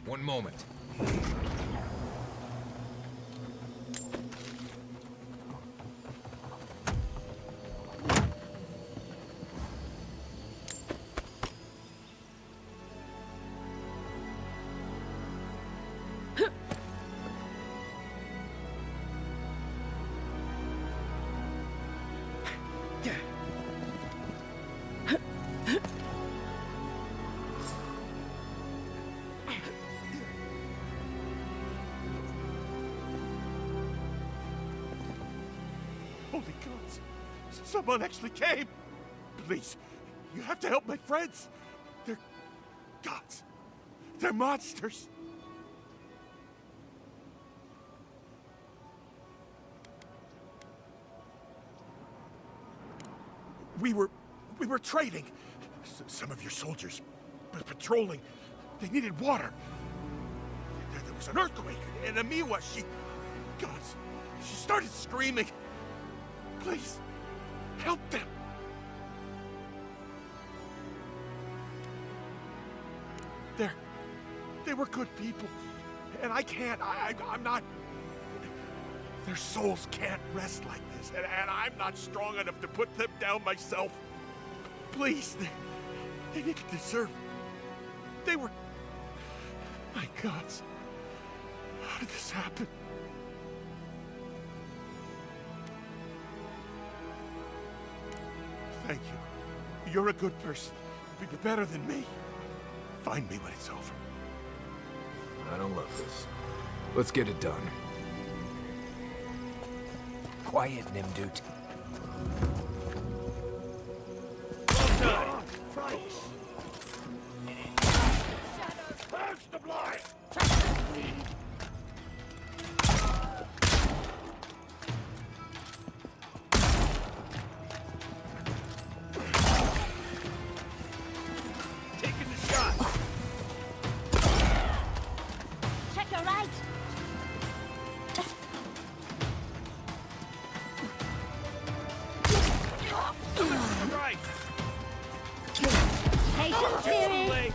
One moment. Holy gods! Someone actually came! Please, you have to help my friends! They're gods! They're monsters! We were trading. Some of your soldiers patrolling. They needed water. There was an earthquake, and Amiwa, gods, she started screaming. Please, help them. They were good people, and I'm not. Their souls can't rest like this, and I'm not strong enough to put them down myself. Please, they didn't deserve. They were. My gods, how did this happen? Thank you. You're a good person. Be better than me. Find me when it's over. I don't love this. Let's get it done. Quiet, Nimdut. Well done! Purge the blind! Taking the shot! Check your right. Right! Patience, dearie.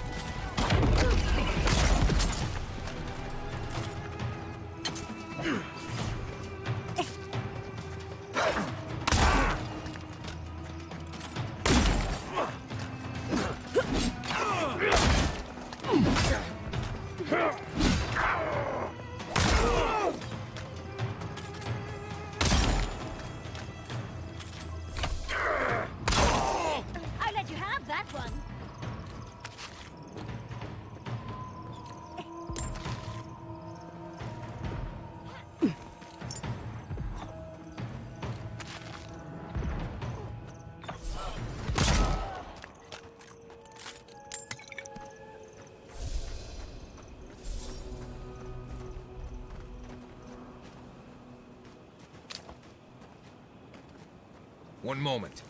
I let you have that one. One moment.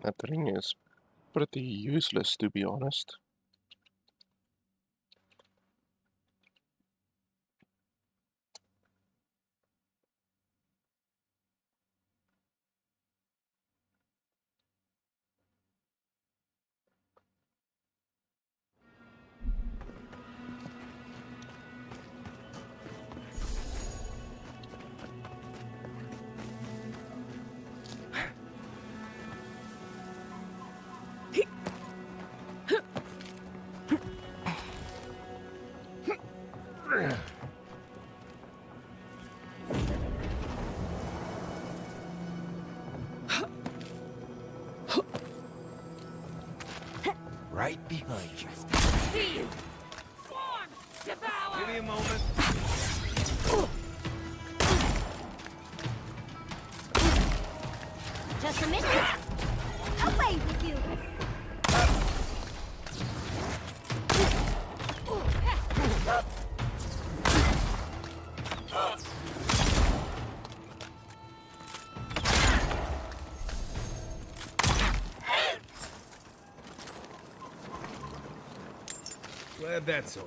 That ring is pretty useless, to be honest. Swarm! Devour! Give me a moment. Just a minute. Away with you. Glad that's over.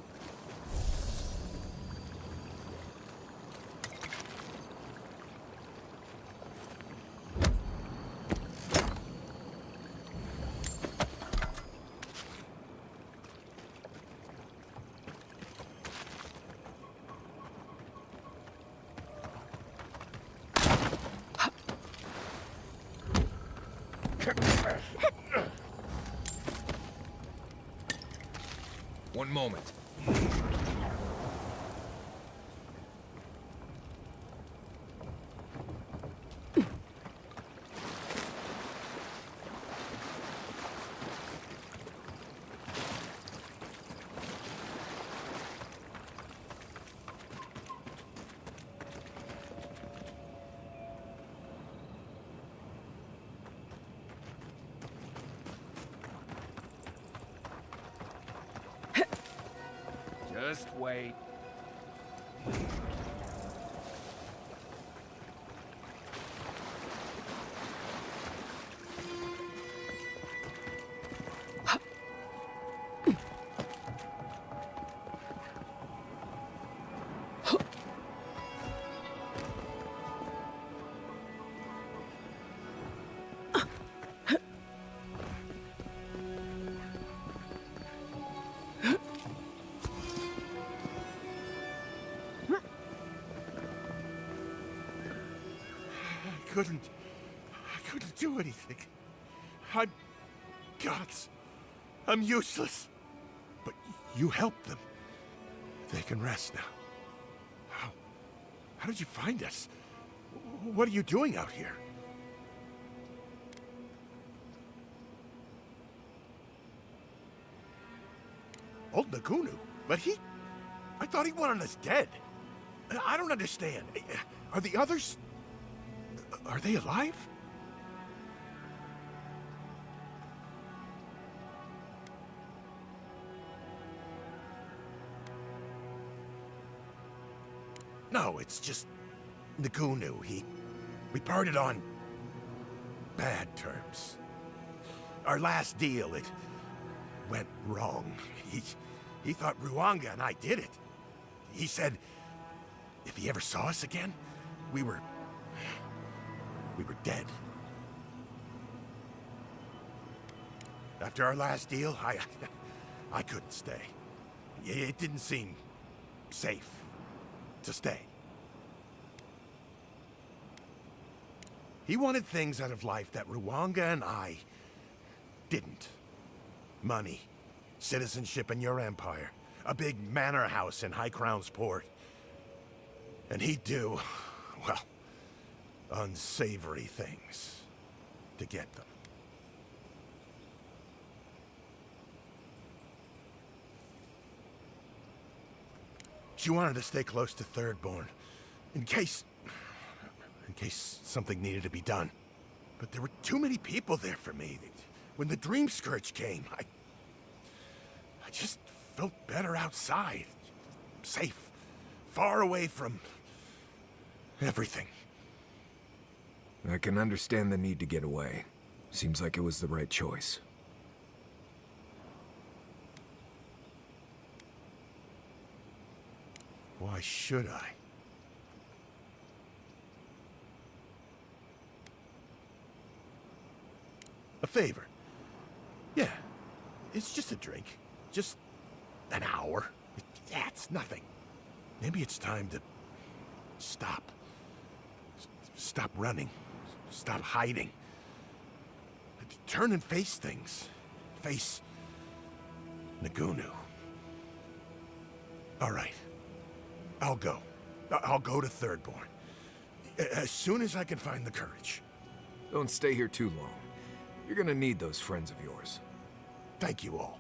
One moment. Just wait. I couldn't do anything. I'm gods. I'm useless. But you helped them. They can rest now. How did you find us? What are you doing out here? Old Nagunu? But I thought he wanted us dead. I don't understand. Are the others... Are they alive? No, it's just Nagunu. We parted on bad terms. Our last deal, it went wrong. He thought Ruanga and I did it. He said if he ever saw us again, we were dead. After our last deal, I couldn't stay. It didn't seem safe to stay. He wanted things out of life that Ruanga and I didn't. Money, citizenship in your empire, a big manor house in High Crown's port. And he'd do, well, unsavory things to get them. She wanted to stay close to Thirdborn, in case something needed to be done. But there were too many people there for me. When the Dream Scourge came, I just felt better outside. Safe. Far away from everything. I can understand the need to get away. Seems like it was the right choice. Why should I? A favor. Yeah, it's just a drink. Just an hour. Yeah, it's nothing. Maybe it's time to stop. Stop running. Stop hiding. Turn and face things. Face Nagunu. All right. I'll go. I'll go to Thirdborn. As soon as I can find the courage. Don't stay here too long. You're gonna need those friends of yours. Thank you all.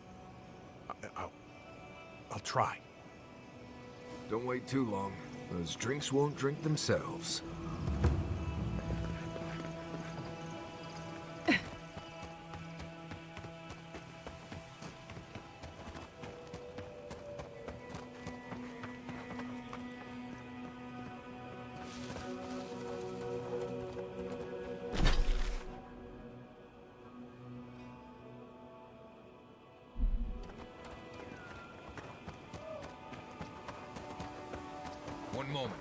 try. Don't wait too long. Those drinks won't drink themselves. One moment.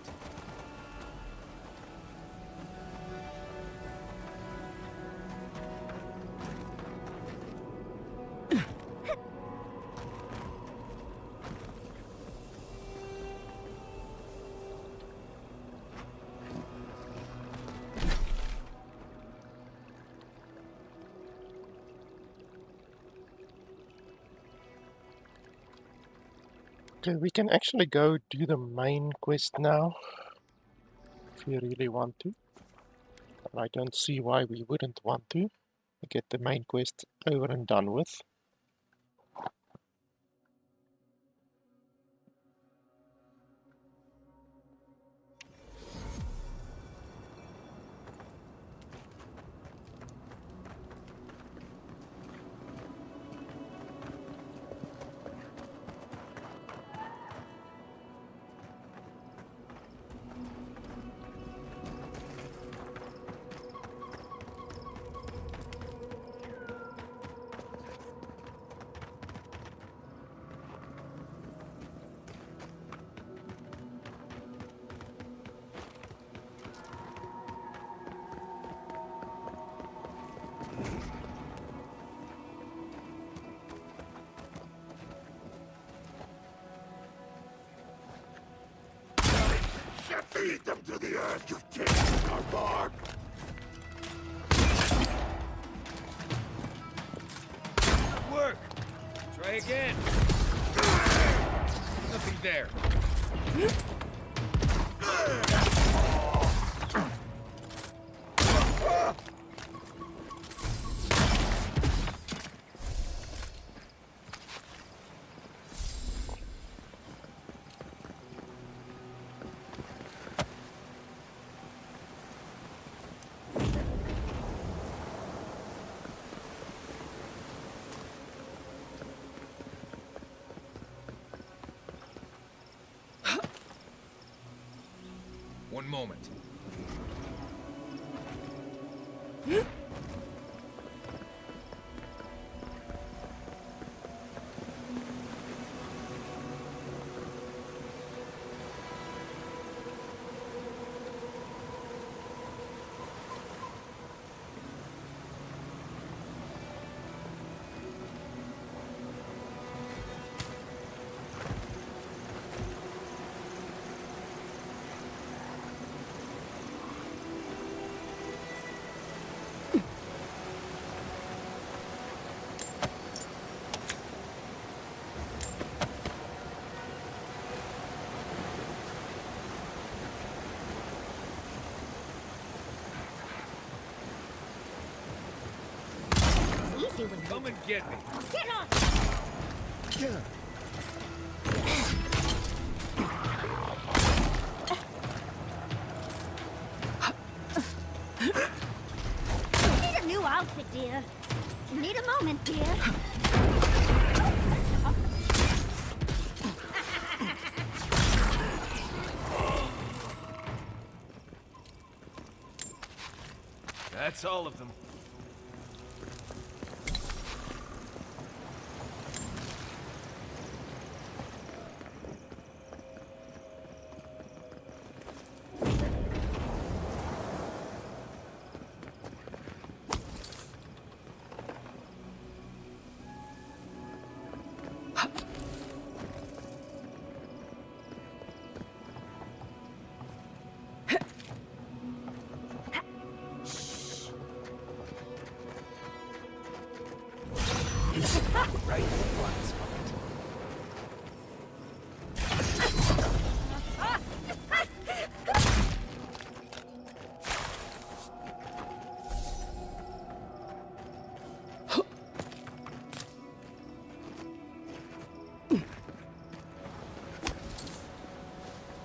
Okay, we can actually go do the main quest now, if we really want to. But I don't see why we wouldn't want to. Get the main quest over and done with. Beat them to the earth, you take our bark! Good work. Try again. Nothing there. One moment. Easy when Come and get me. Get on! Need a new outfit, dear. Need a moment, dear. That's all of them.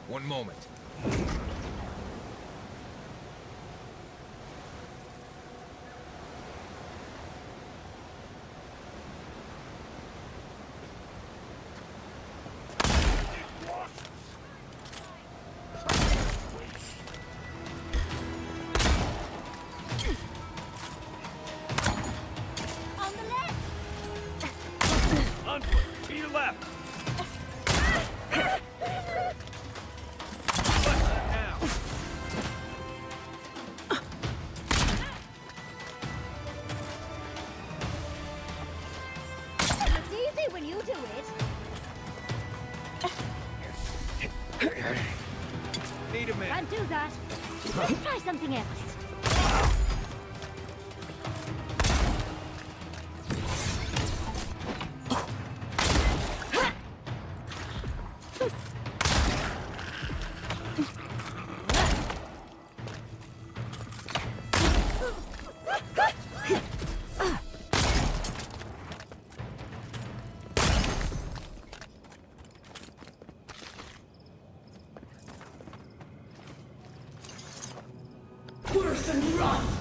One moment. On the left! On foot, to your left. Now. It's easy when you do it. Need a minute. Can't do that. Let's try something else. Worse than rust!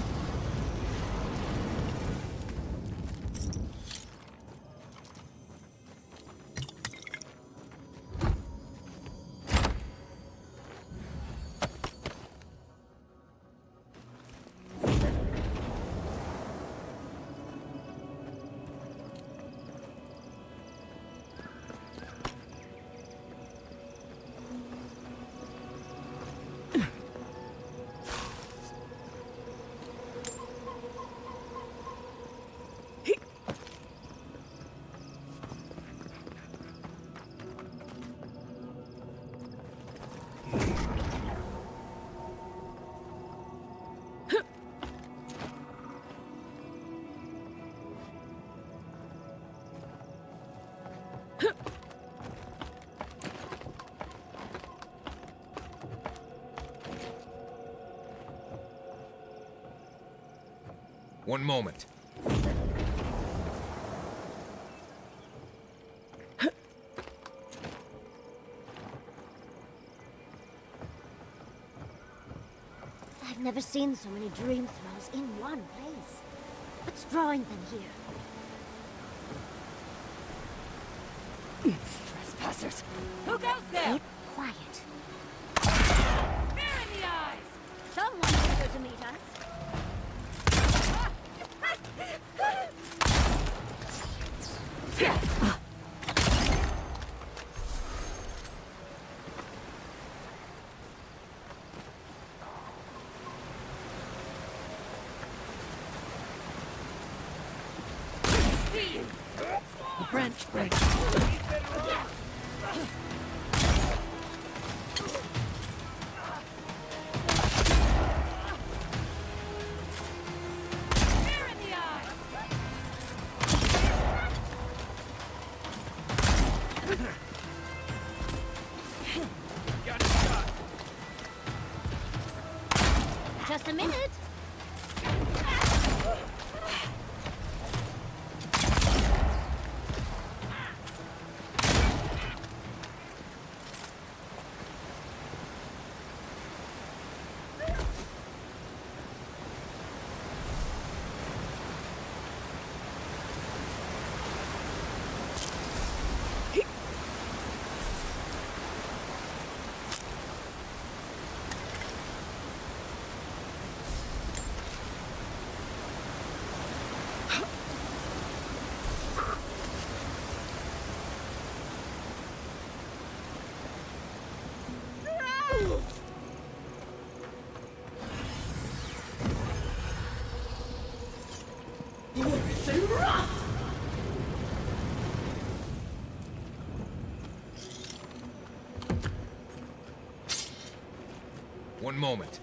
One moment. I've never seen so many dream throws in one place. What's drawing them here? Trespassers! Who goes there? Keep quiet. Fear in the eyes! Someone's here to meet us. See you! The branch breaks. Fear in the eyes! Got a shot. Just a minute. Worse than rust! One moment.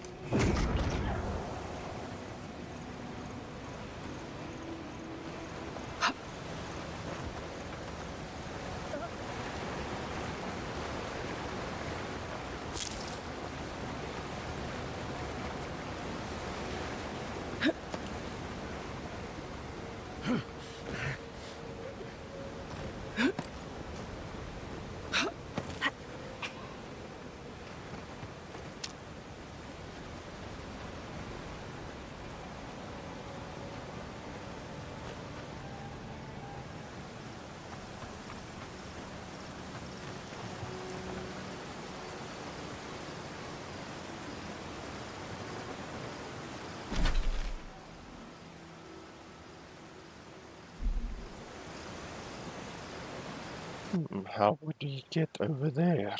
How would he get over there?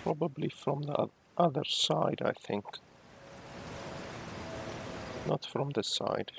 Probably from the other side, I think. Not from this side.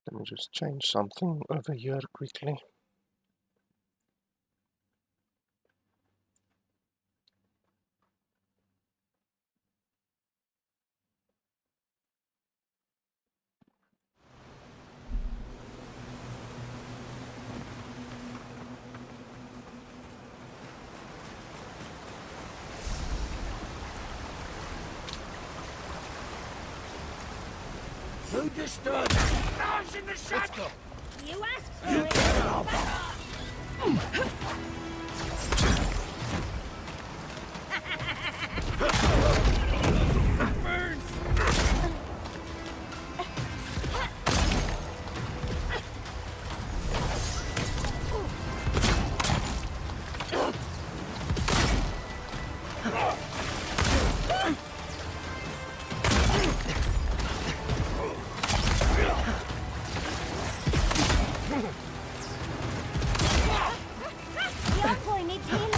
Let me just change something over here quickly. Who destroyed that? In the Let's go. You asked for it. Your boy needs healing.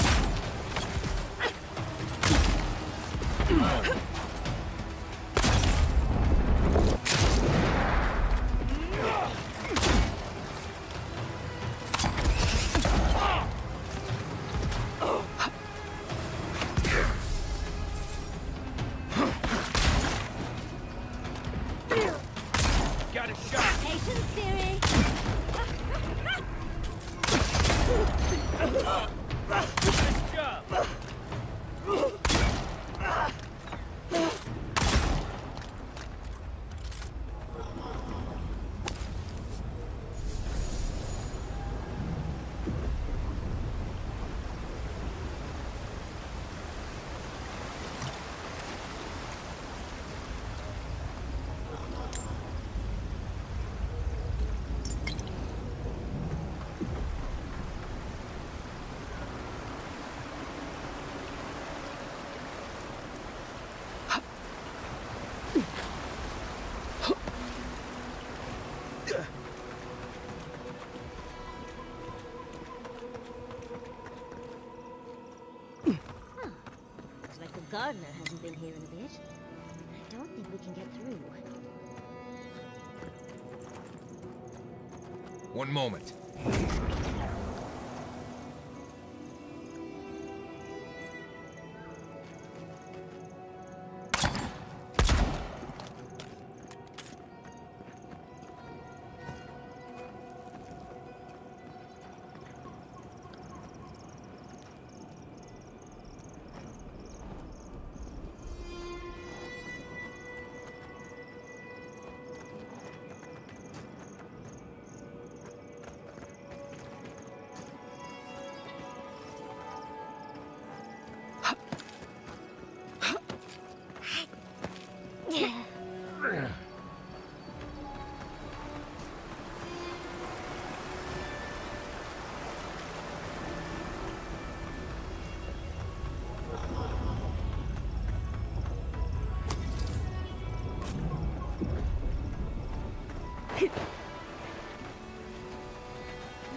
Got a shot. Patience, theory. Nice job. Looks like the gardener hasn't been here in a bit. I don't think we can get through. One moment.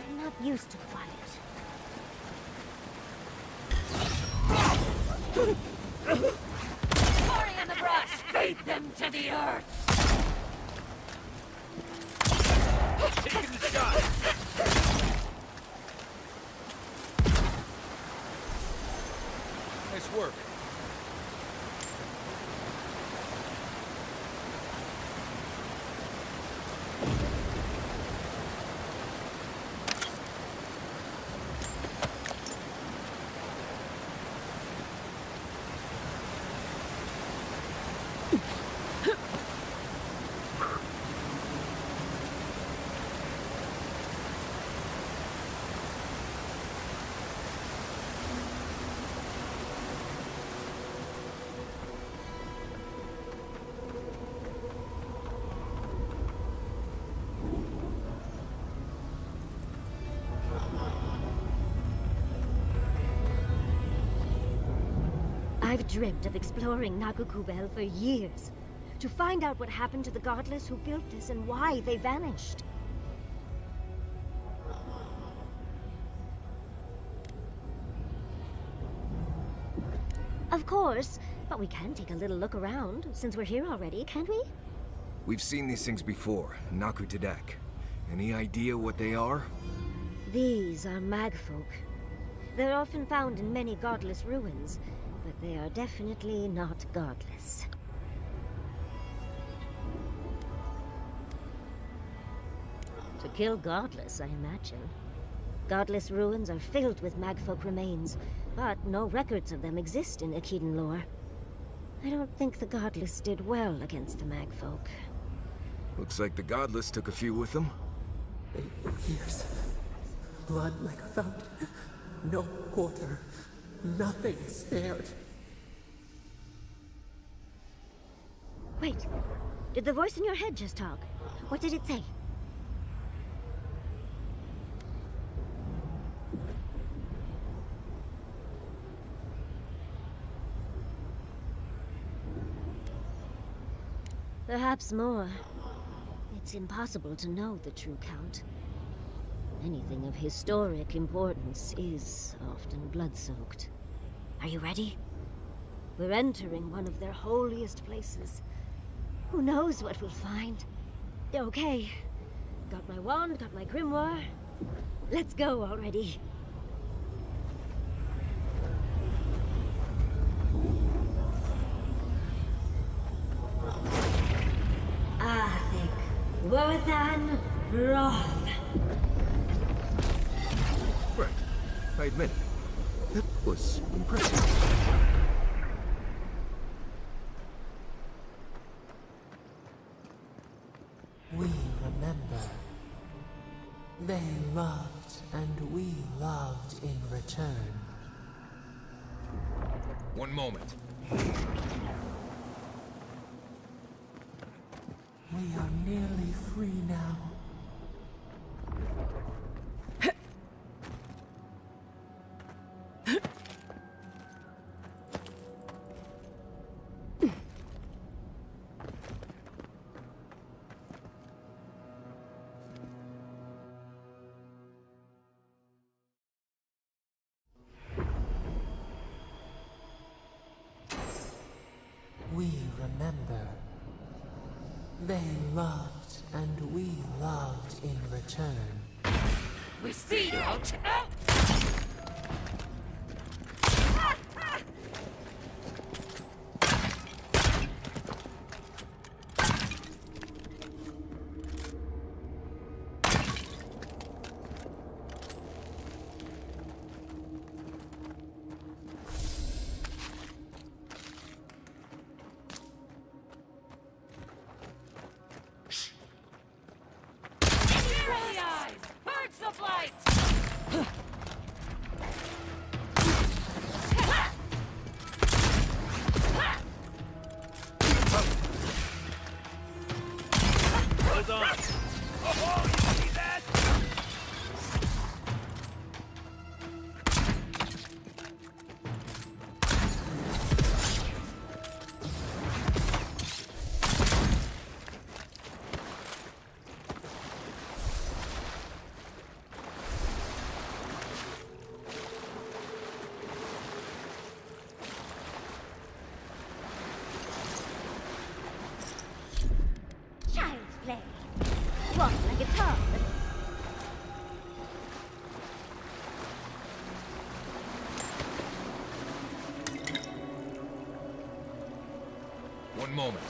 I'm not used to quiet. Hurry in the brush! Feed them to the earth! Taking the shot. Nice work. I've dreamt of exploring Nagukubel for years, to find out what happened to the godless who built this and why they vanished. Of course, but we can take a little look around, since we're here already, can't we? We've seen these things before, Nakutadek. Any idea what they are? These are magfolk. They're often found in many godless ruins, but they are definitely not godless. To kill godless, I imagine. Godless ruins are filled with magfolk remains, but no records of them exist in Akedan lore. I don't think the godless did well against the magfolk. Looks like the godless took a few with them. Years. Blood like a fountain. No quarter. Nothing spared. Wait, did the voice in your head just talk? What did it say? Perhaps more. It's impossible to know the true count. Anything of historic importance is often blood-soaked. Are you ready? We're entering one of their holiest places. Who knows what we'll find? Okay. Got my wand, got my grimoire. Let's go already. Worthan Roth. Right. I admit it. That was impressive. We remember. They loved and we loved in return. One moment. We are nearly free now. We remember. They loved and we loved in return. We see you out. Hold on. Oh, you see that? Child's play. Walk like it's hard. One moment.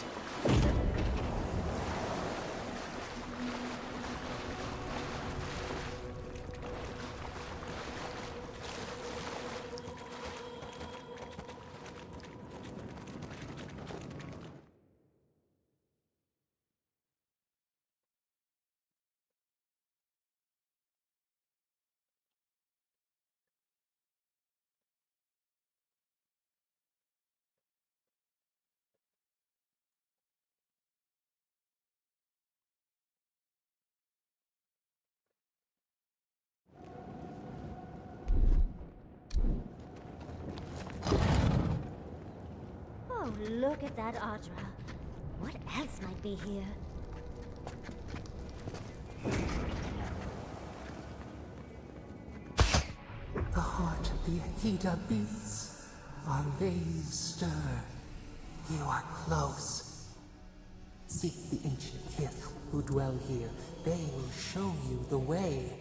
look at that Audra. What else might be here? The heart of the Akita beats. Our veins stir. You are close. Seek the ancient kith who dwell here. They will show you the way.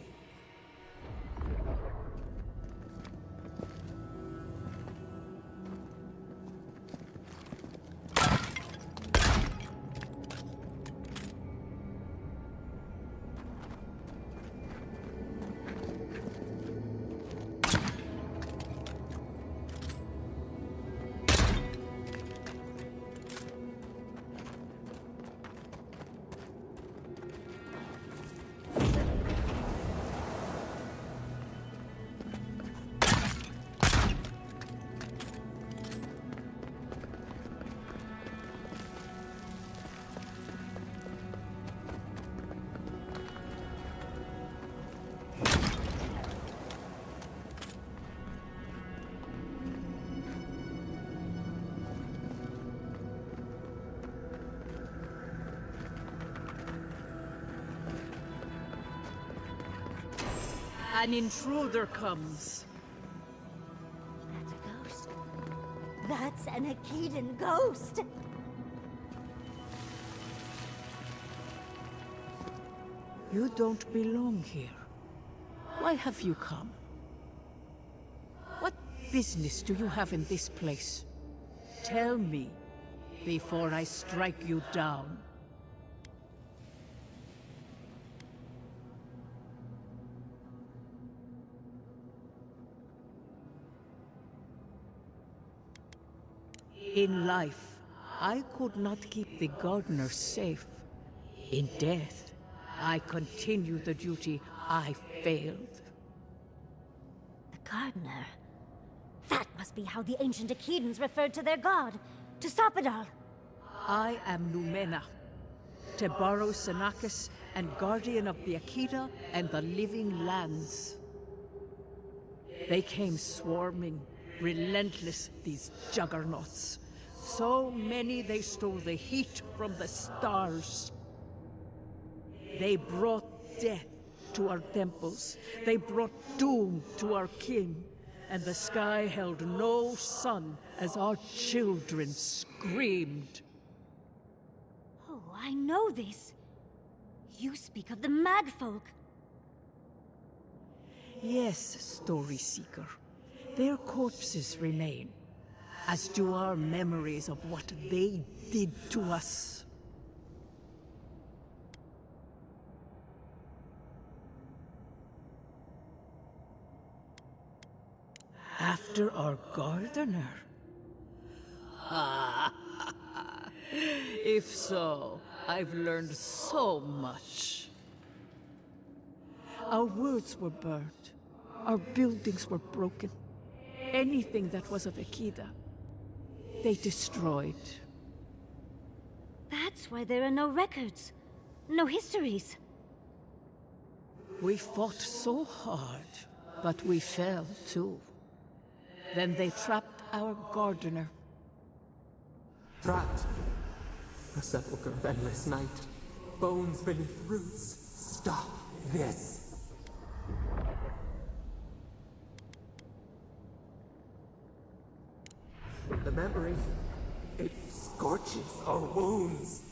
An intruder comes. That's a ghost. That's an Akitan ghost! You don't belong here. Why have you come? What business do you have in this place? Tell me, before I strike you down. In life, I could not keep the gardener safe. In death, I continue the duty I failed. The gardener. That must be how the ancient Akitans referred to their god. To stop it all. I am Numena, Tebaro Senakis, and guardian of the Akita and the living lands. They came swarming, relentless, these juggernauts. So many they stole the heat from the stars. They brought death to our temples. They brought doom to our kin. And the sky held no sun as our children screamed. Oh, I know this. You speak of the Magfolk. Yes, Story Seeker. Their corpses remain, as do our memories of what they did to us. After our gardener? If so, I've learned so much. Our words were burned. Our buildings were broken. Anything that was of Akita, they destroyed. That's why there are no records. No histories. We fought so hard, but we fell too. Then they trapped our gardener. Trapped. A sepulchre of endless night. Bones beneath roots. Stop this. The memory, it scorches our wounds.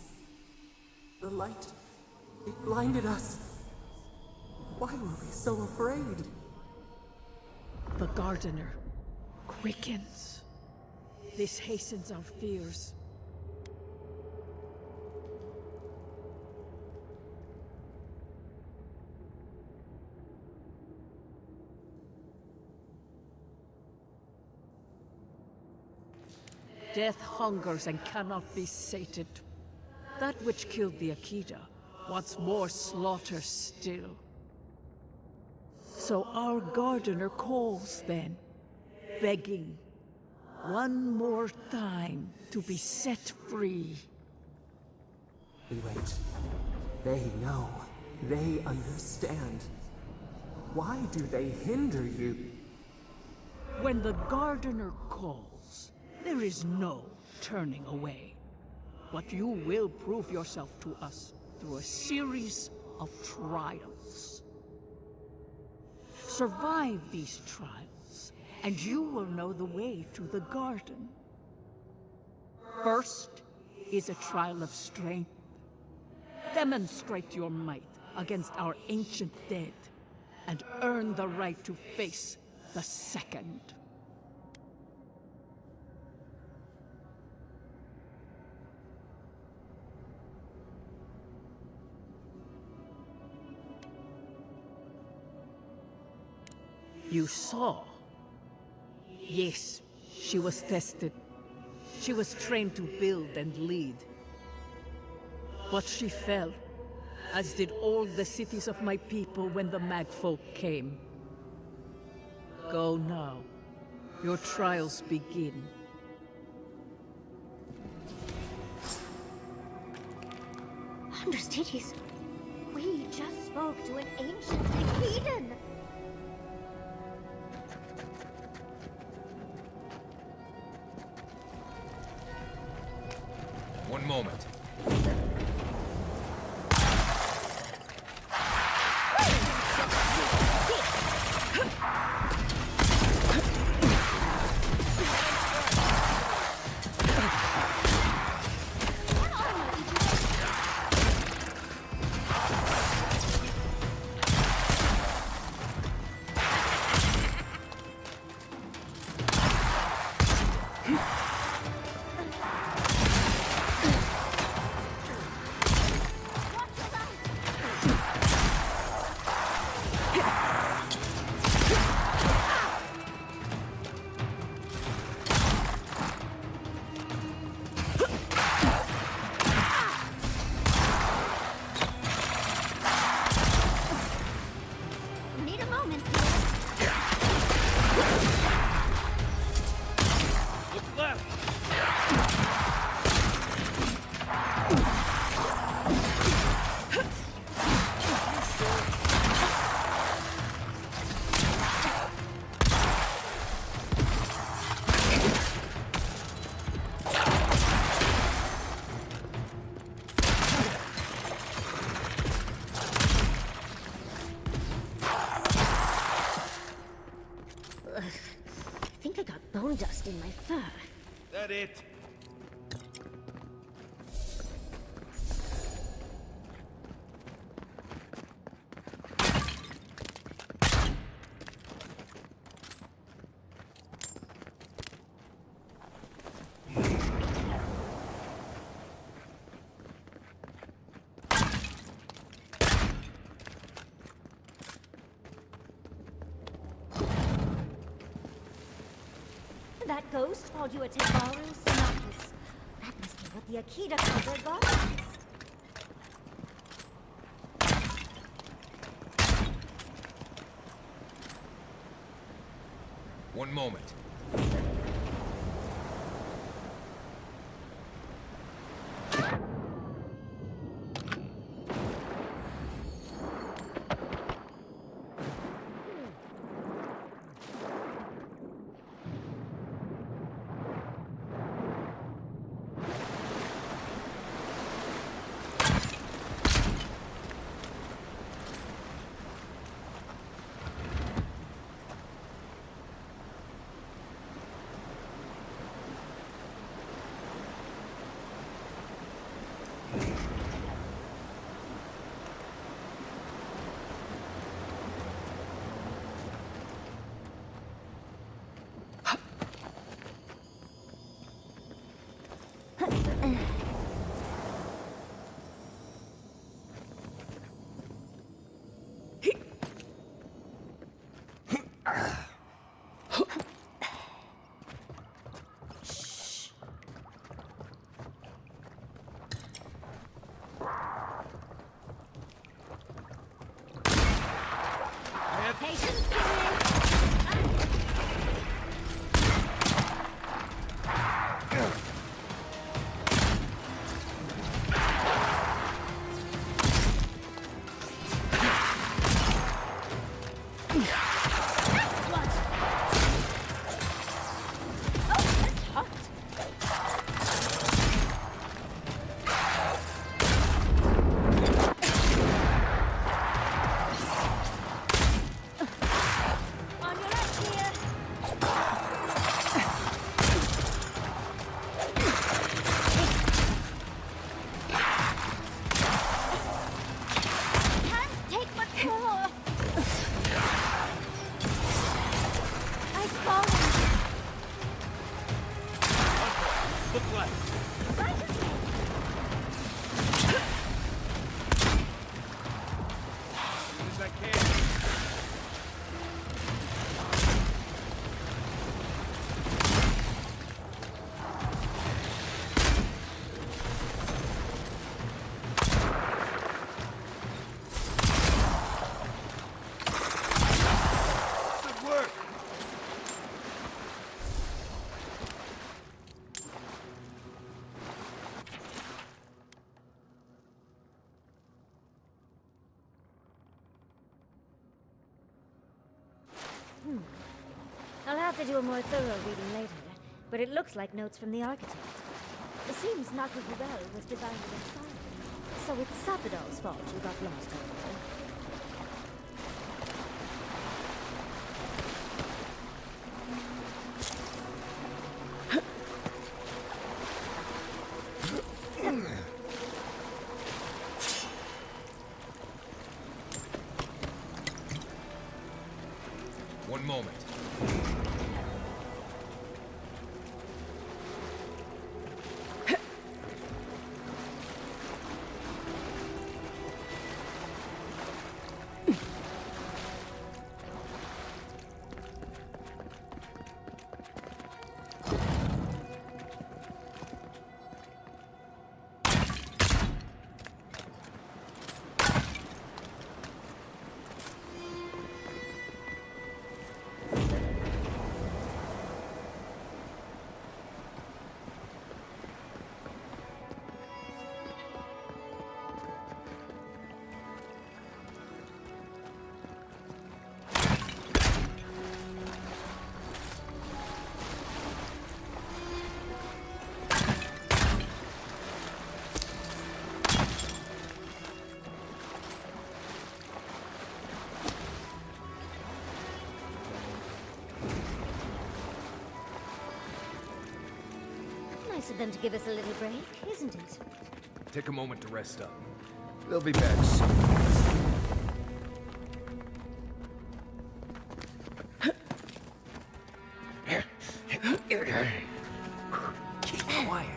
The light, it blinded us. Why were we so afraid? The gardener quickens. This hastens our fears. Death hungers and cannot be sated. That which killed the Akita wants more slaughter still. So our gardener calls then, begging one more time to be set free. We wait. They know. They understand. Why do they hinder you? When the gardener calls, there is no turning away. But you will prove yourself to us through a series of trials. Survive these trials, and you will know the way to the garden. First is a trial of strength. Demonstrate your might against our ancient dead, and earn the right to face the second. You saw. Yes, she was tested. She was trained to build and lead. But she fell, as did all the cities of my people when the Magfolk came. Go now. Your trials begin. Understudies, we just spoke to an ancient Eden. One moment. Need a moment, Look left. I think I got bone dust in my fur. That it? That ghost called you a Tebaru Sinakis. That must be what the Akita called their gods. One moment. I can. Good work. I'll have to do a more thorough reading later, but it looks like notes from the architect. It seems Nakahubel was designed with fire, so it's Sapidal's fault you got lost over there. One moment. Nice of them to give us a little break, isn't it? Take a moment to rest up. They'll be back soon. Keep quiet.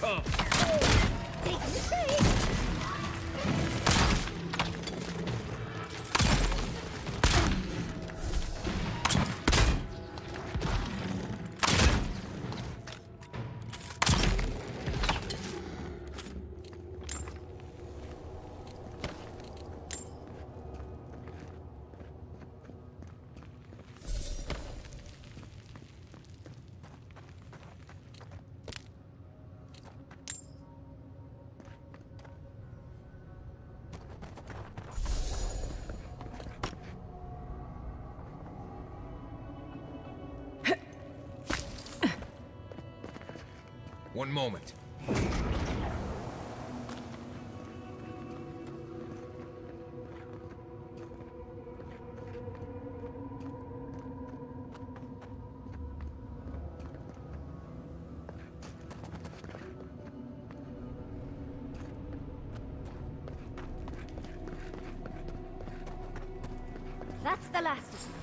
Take the shade. One moment. That's the last of them.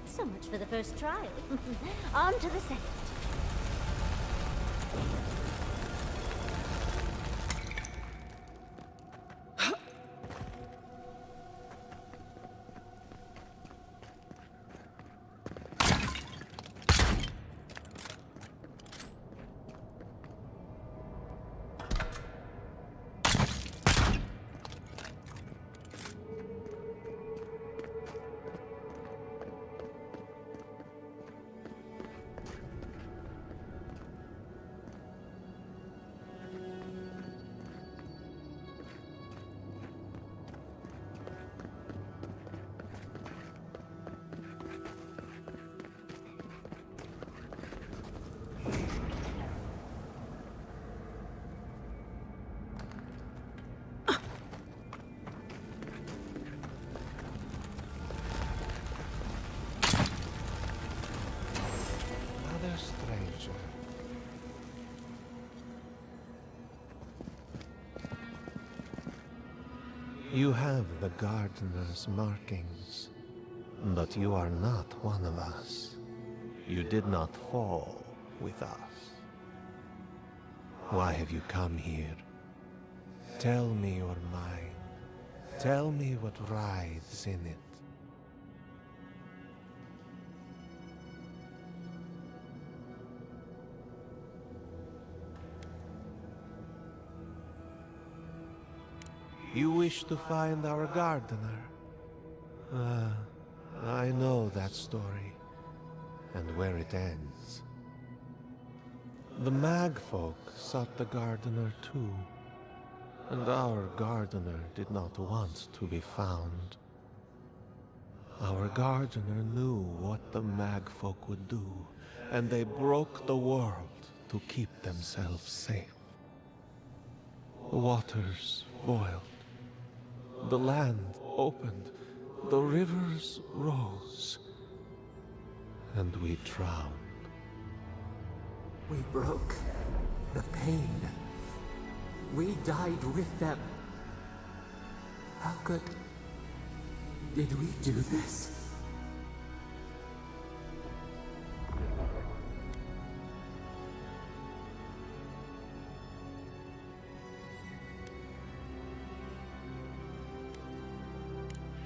So much for the first trial. On to the second. Stranger. You have the gardener's markings, but you are not one of us. You did not fall with us. Why have you come here? Tell me your mind. Tell me what rides in it. You wish to find our gardener? I know that story, and where it ends. The Magfolk sought the gardener too, and our gardener did not want to be found. Our gardener knew what the Magfolk would do, and they broke the world to keep themselves safe. The waters boiled. The land opened, the rivers rose, and we drowned. We broke the pain. We died with them. How could... did we do this?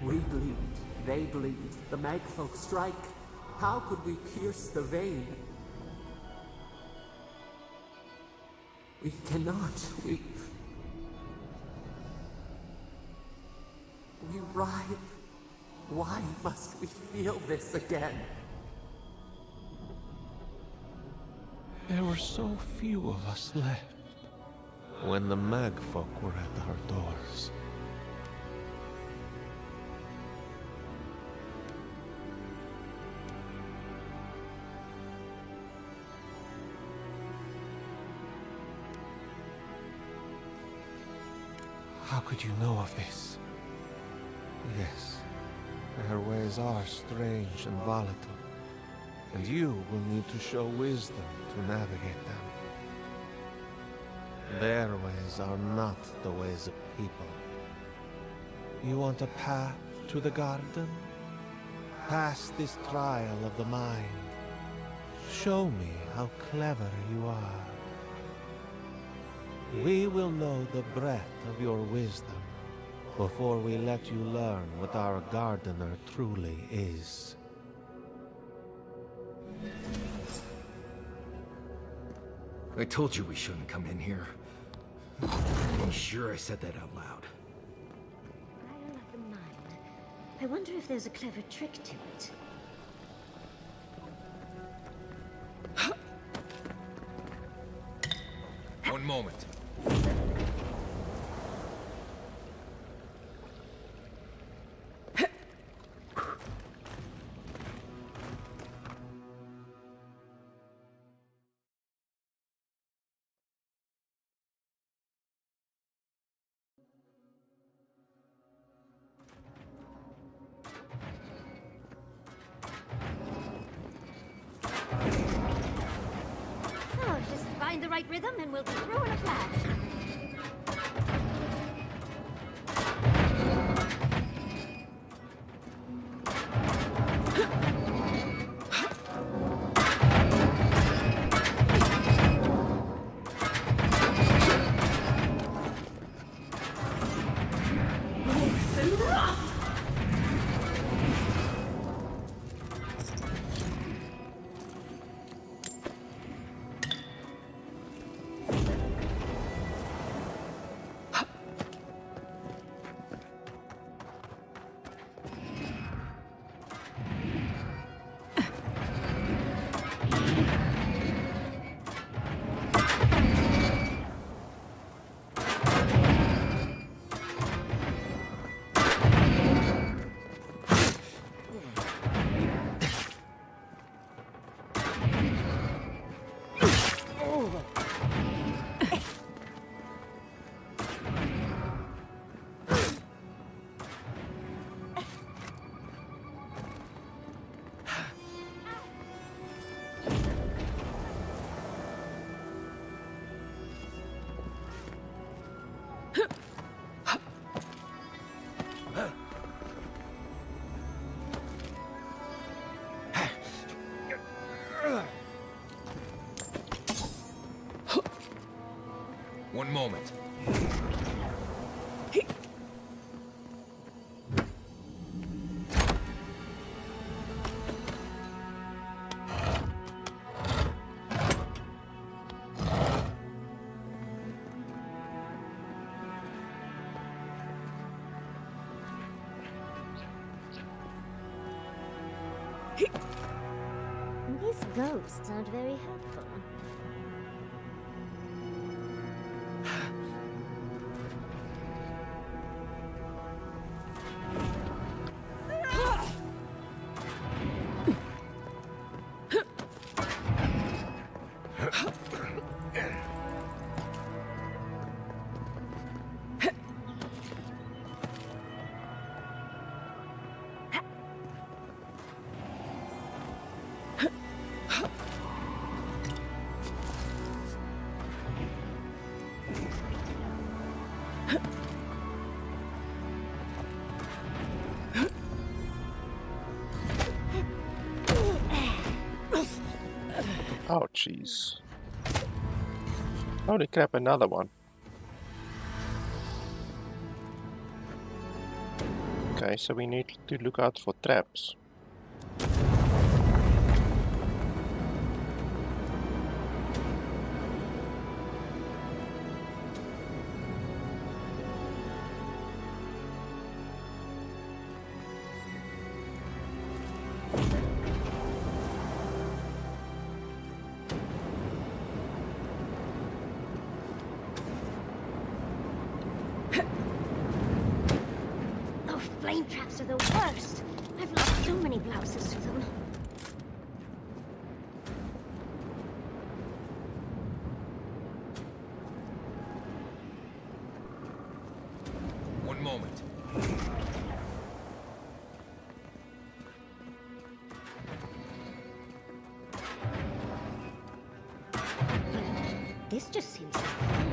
We bleed, they bleed, the Magfolk strike. How could we pierce the vein? We cannot, we writhe. Why must we feel this again? There were so few of us left when the Magfolk were at our doors. How could you know of this? Yes, their ways are strange and volatile, and you will need to show wisdom to navigate them. Their ways are not the ways of people. You want a path to the garden? Pass this trial of the mind. Show me how clever you are. We will know the breadth of your wisdom before we let you learn what our gardener truly is. I told you we shouldn't come in here. I'm sure I said that out loud. I like the mind. I wonder if there's a clever trick to it. One moment. Oh, just find the right rhythm and we'll be through in a flash. One moment. These ghosts aren't very helpful. Oh, jeez. Holy crap, another one. Okay, so we need to look out for traps. Flame traps are the worst. I've lost so many blouses to them. One moment. This just seems like fun.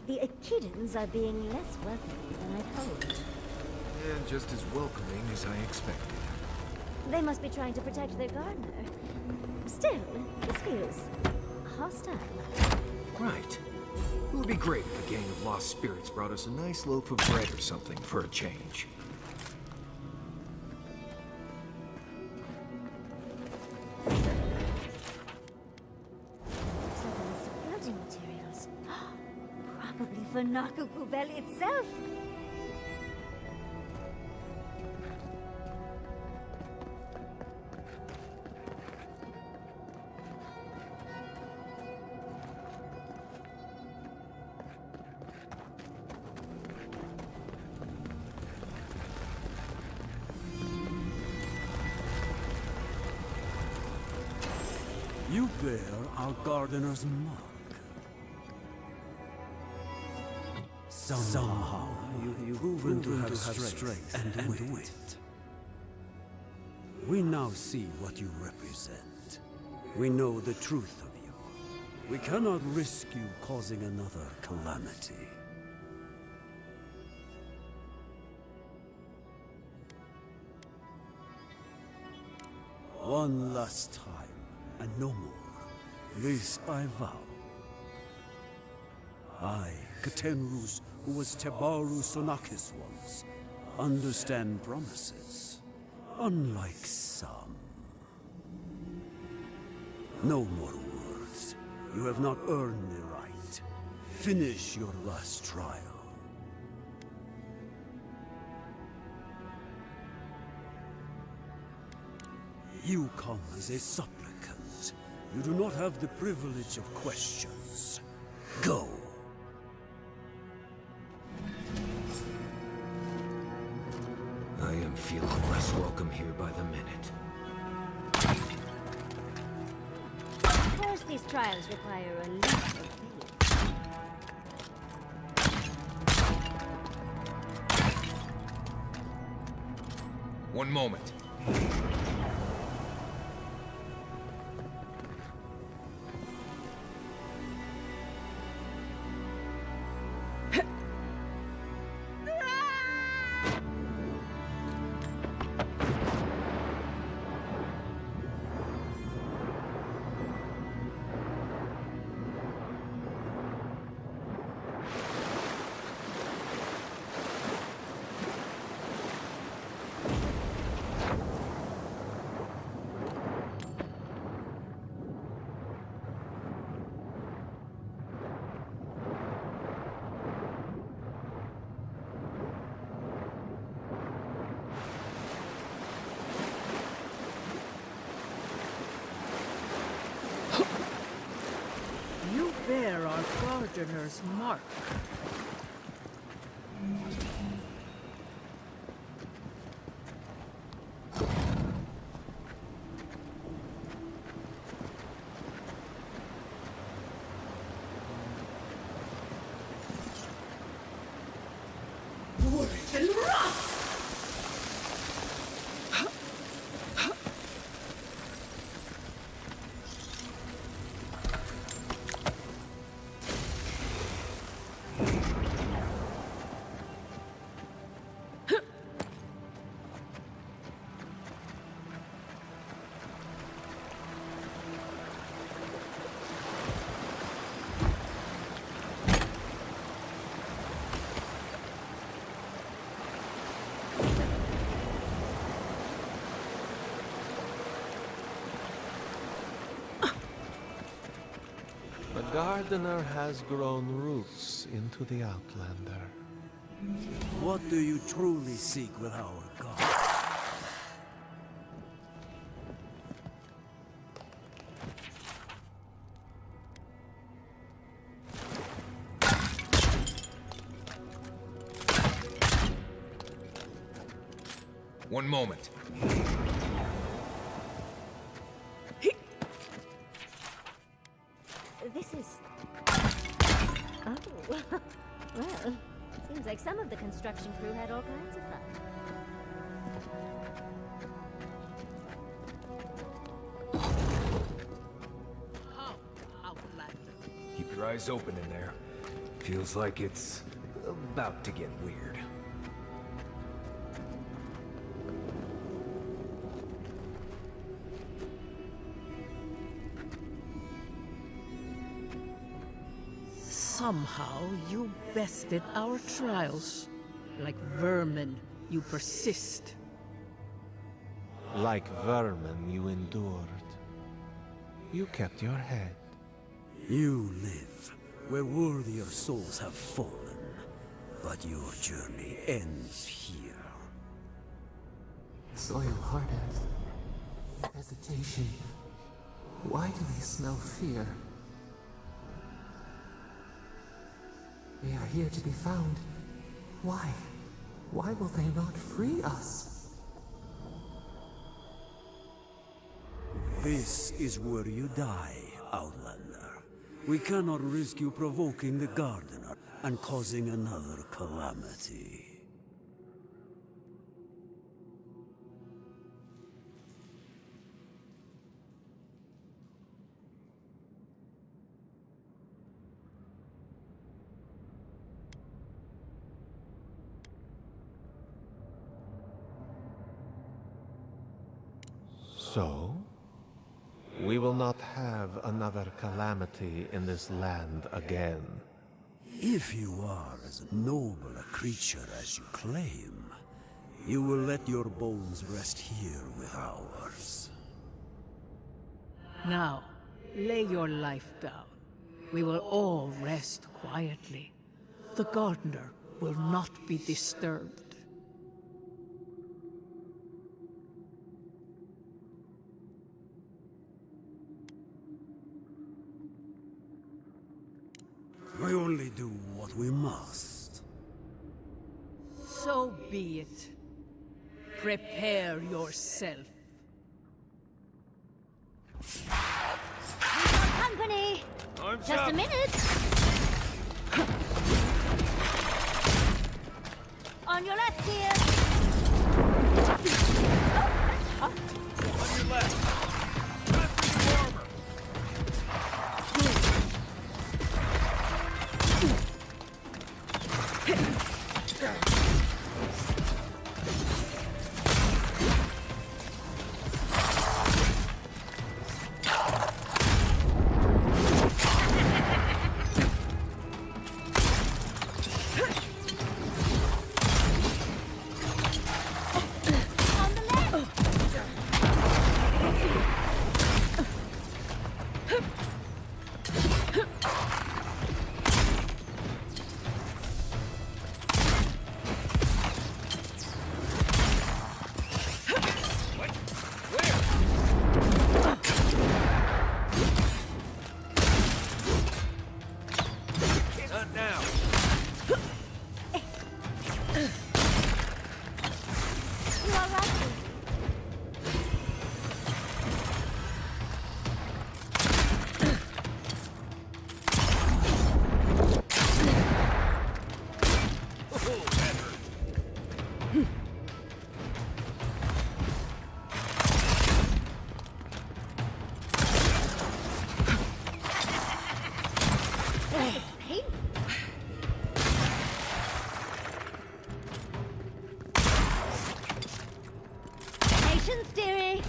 The Akidans are being less welcoming than I'd hoped. And just as welcoming as I expected. They must be trying to protect their gardener. Still, this feels hostile. Right. It would be great if a gang of lost spirits brought us a nice loaf of bread or something for a change. Building materials. Probably for Nakukubel itself. You bear our gardener's mark. Somehow you've proven to have strength and wit. We now see what you represent. We know the truth of you. We cannot risk you causing another calamity. One last time, and no more. This I vow. I, Katenrus, who was Tebaru Sonakis once, understand promises, unlike some. No more words. You have not earned the right. Finish your last trial. You come as a supplicant. You do not have the privilege of questions. Go. I am feeling less welcome here by the minute. Of course these trials require a leap of faith. One moment. You bear our gardener's mark. The gardener has grown roots into the Outlander. What do you truly seek with our God? One moment. This is... Oh, well, seems like some of the construction crew had all kinds of fun. How Outlander? Keep your eyes open in there. Feels like it's about to get weird. Somehow you bested our trials. Like vermin, you persist. Like vermin, you endured. You kept your head. You live where worthier souls have fallen, but your journey ends here. Soil hardens. Hesitation. Why do they smell fear? They are here to be found. Why? Why will they not free us? This is where you die, Outlander. We cannot risk you provoking the Gardener and causing another calamity. So, we will not have another calamity in this land again. If you are as noble a creature as you claim, you will let your bones rest here with ours. Now, lay your life down. We will all rest quietly. The Gardener will not be disturbed. We only do what we must. So be it. Prepare yourself. Company! Arms Just up. a minute! On your left here! On your left. Time for new armor. Not now. You all right? Patience, dearie.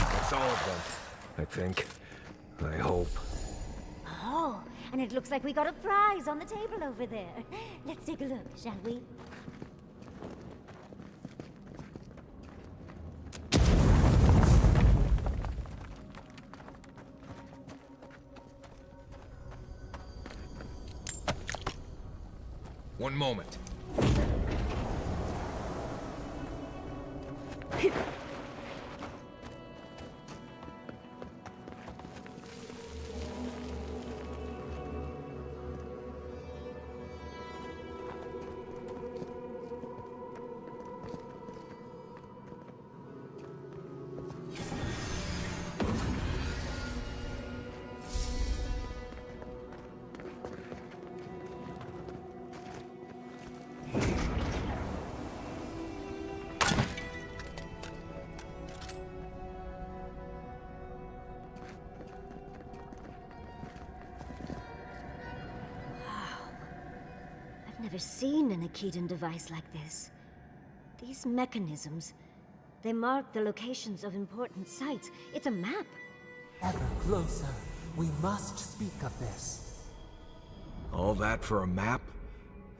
That's all of them, I think. I hope. Oh, and it looks like we got a prize on the table over there. Let's take a look, shall we? One moment. Never seen an Akedan device like this. These mechanisms, they mark the locations of important sites. It's a map. Ever closer. We must speak of this. All that for a map?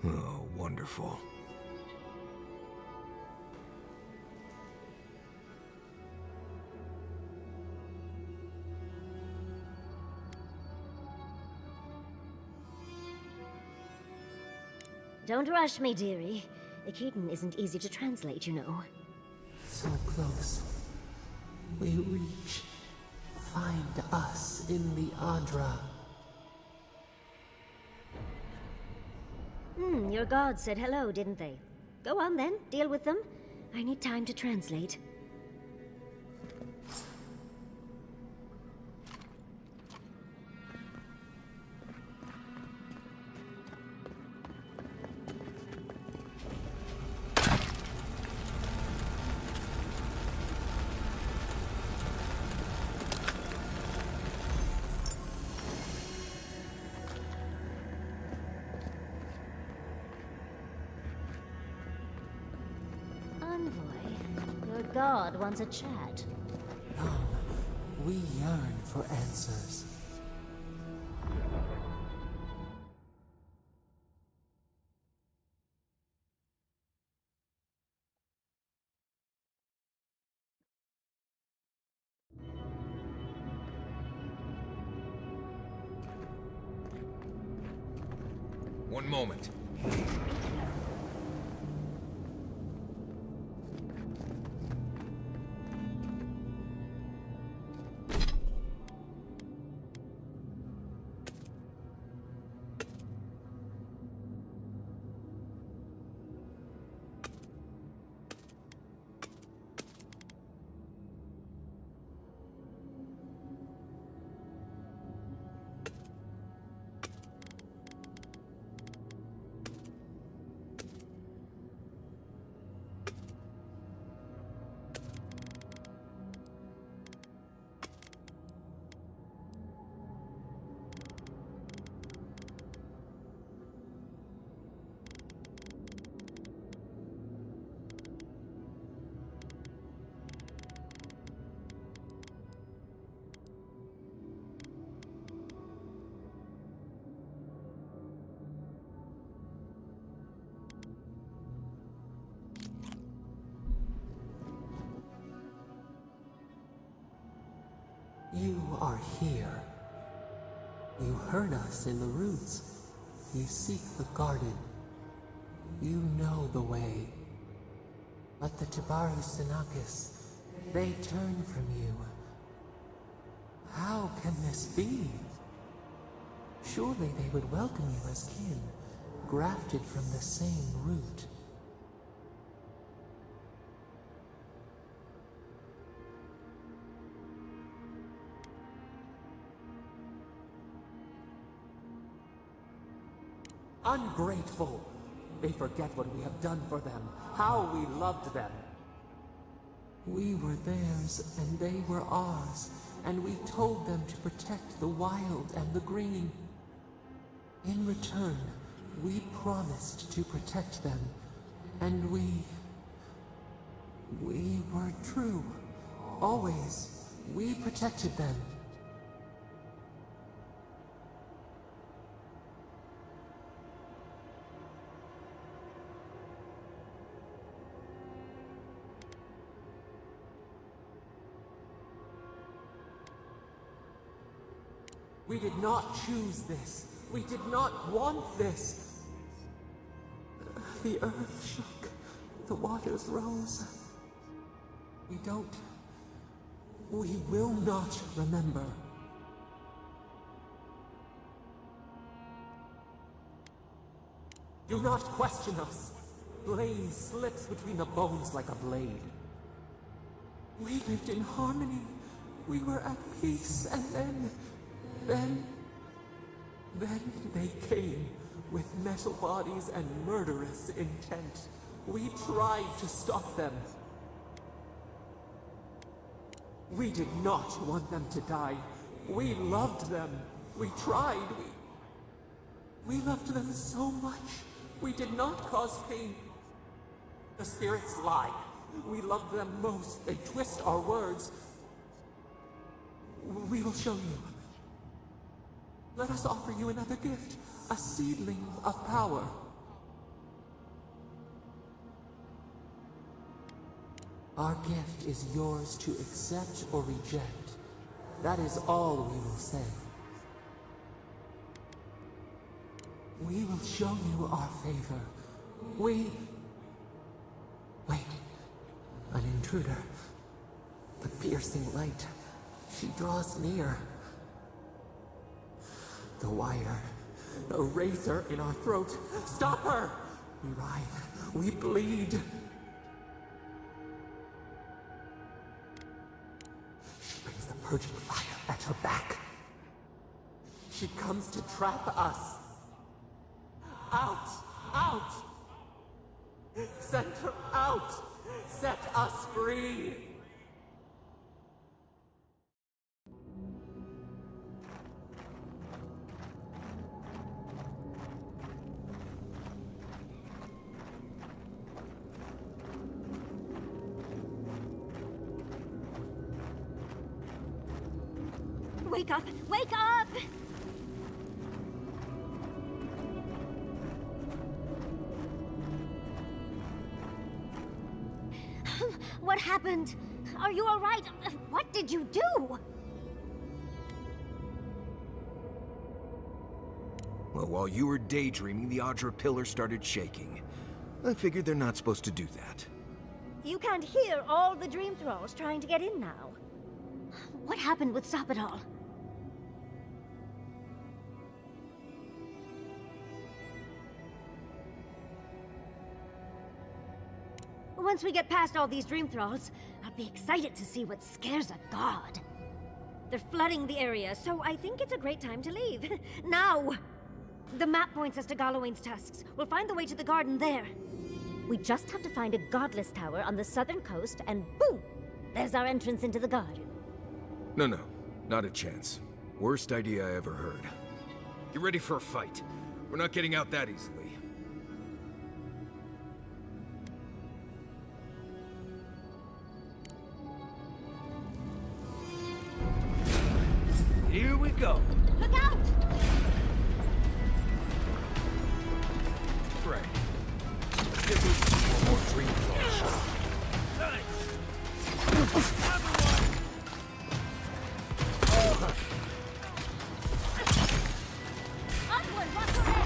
Oh, wonderful. Don't rush me, dearie. Akedan isn't easy to translate, you know. So close. We reach. Find us in the Adra. Your gods said hello, didn't they? Go on then, deal with them. I need time to translate. God wants a chat. Come, we yearn for answers. One moment. You are here. You heard us in the roots. You seek the garden. You know the way. But the Tibaru Sinakis, they turn from you. How can this be? Surely they would welcome you as kin, grafted from the same root. Ungrateful! They forget what we have done for them, how we loved them. We were theirs, and they were ours, and we told them to protect the wild and the green. In return, we promised to protect them, and we were true. Always, we protected them. We did not choose this. We did not want this. The earth shook. The waters rose. We will not remember. Do not question us. Blame slips between the bones like a blade. We lived in harmony. We were at peace, and then they came with metal bodies and murderous intent. We tried to stop them. We did not want them to die. We loved them. We tried. We loved them so much. We did not cause pain. The spirits lie. We love them most. They twist our words. We will show you. Let us offer you another gift. A seedling of power. Our gift is yours to accept or reject. That is all we will say. We will show you our favor. Wait. An intruder. The piercing light. She draws near. The wire. The razor in our throat. Stop her! We writhe. We bleed. She brings the purging fire at her back. She comes to trap us. Out! Out! Send her out! Set us free! Wake up! Wake up! What happened? Are you all right? What did you do? Well, while you were daydreaming, the Adra pillar started shaking. I figured they're not supposed to do that. You can't hear all the dream thralls trying to get in now. What happened with Stop It All? Once we get past all these dream thralls, I'll be excited to see what scares a god. They're flooding the area, so I think it's a great time to leave. Now! The map points us to Galawain's tusks. We'll find the way to the garden there. We just have to find a godless tower on the southern coast, and boom! There's our entrance into the garden. No, not a chance. Worst idea I ever heard. Get ready for a fight. We're not getting out that easily. Here we go. Look out! Right. Let's get moving before more dream thralls show up. Onward, Rockaway!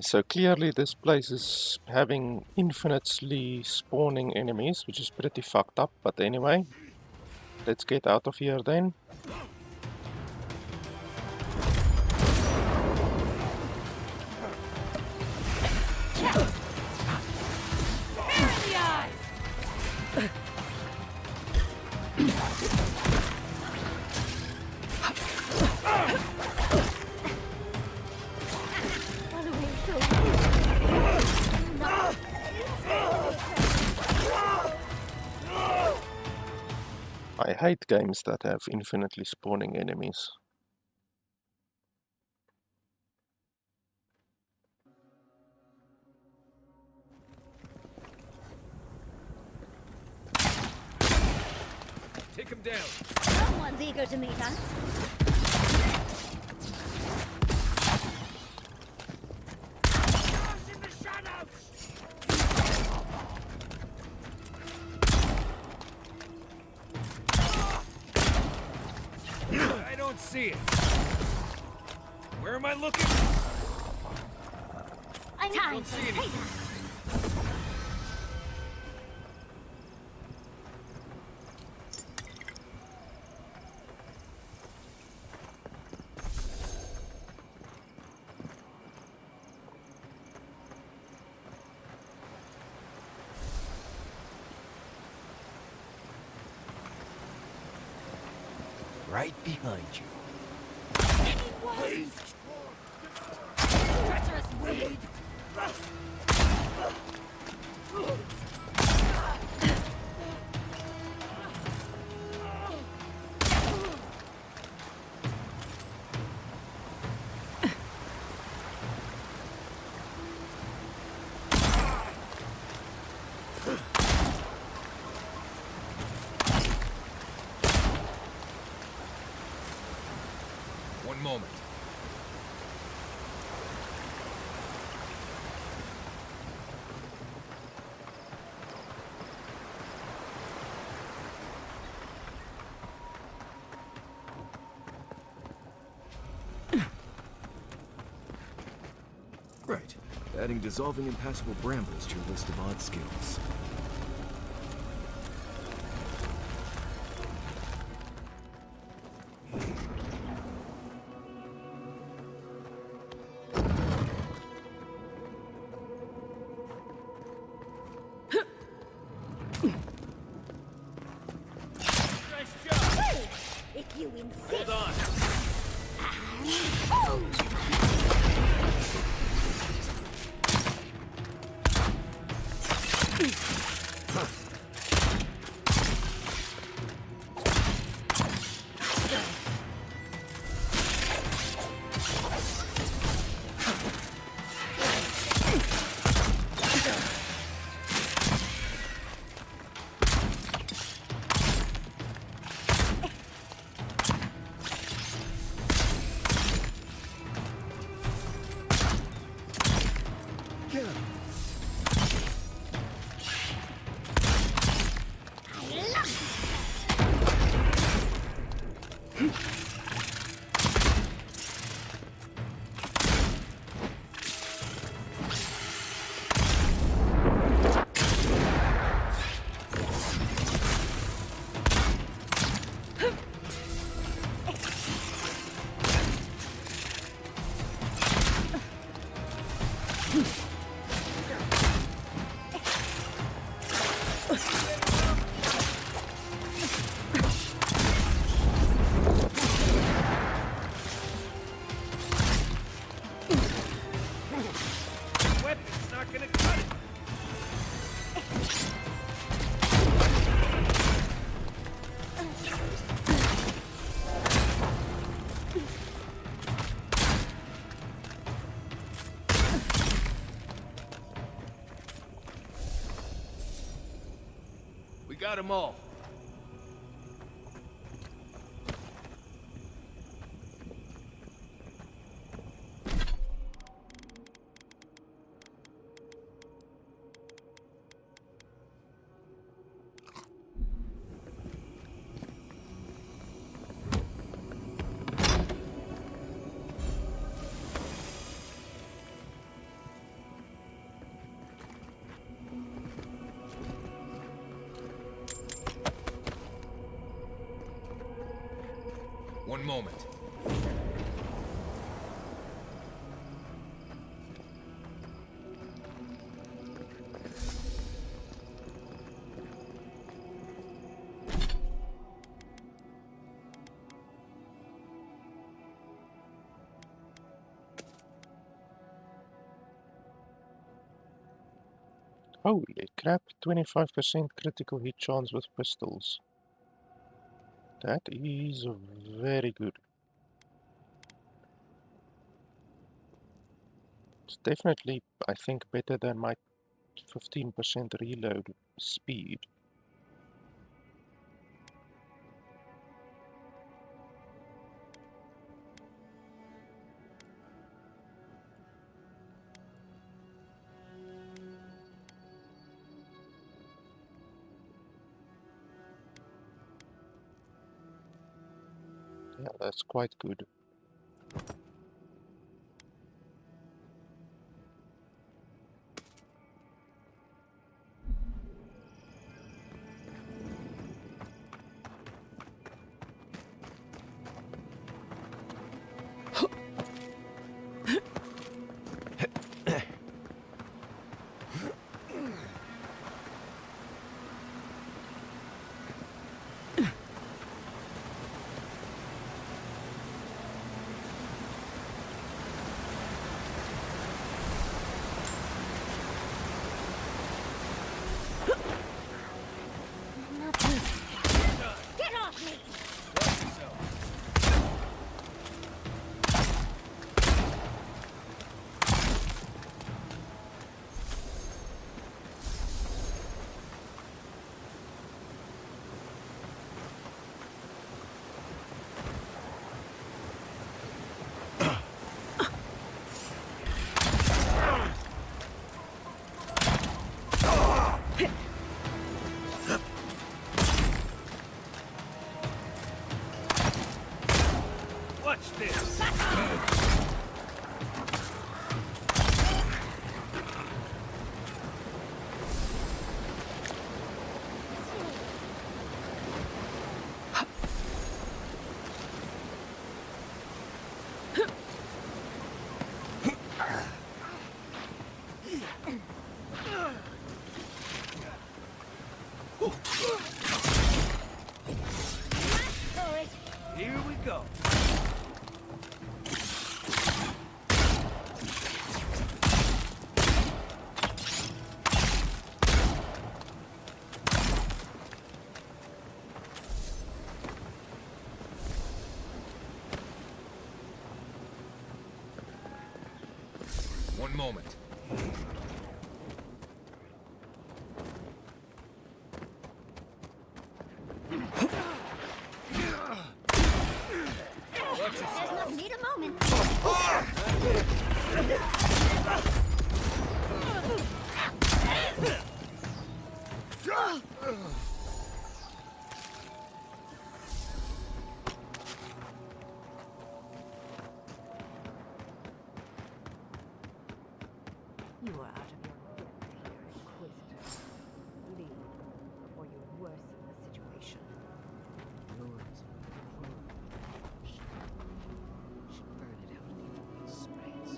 so clearly this place is having infinitely spawning enemies, which is pretty fucked up, but anyway. Let's get out of here then. I hate games that have infinitely spawning enemies. Take him down. Someone's eager to meet us. I don't see it. Where am I looking? I don't see anything. Right behind you. Treacherous weed! One moment. Right. Adding dissolving impassable brambles to your list of odd skills. If you insist. Hold on. Weapon's not gonna cut it. We got them all. One moment. Holy crap, 25% critical hit chance with pistols. That is very good. It's definitely, I think, better than my 15% reload speed. Yeah, that's quite good. Get off me! Watch this! Here we go. One moment. There's no need a moment. You are out of your depth here, Inquisitor. Leave before you worsen the situation. Yours should burn it out before it spreads.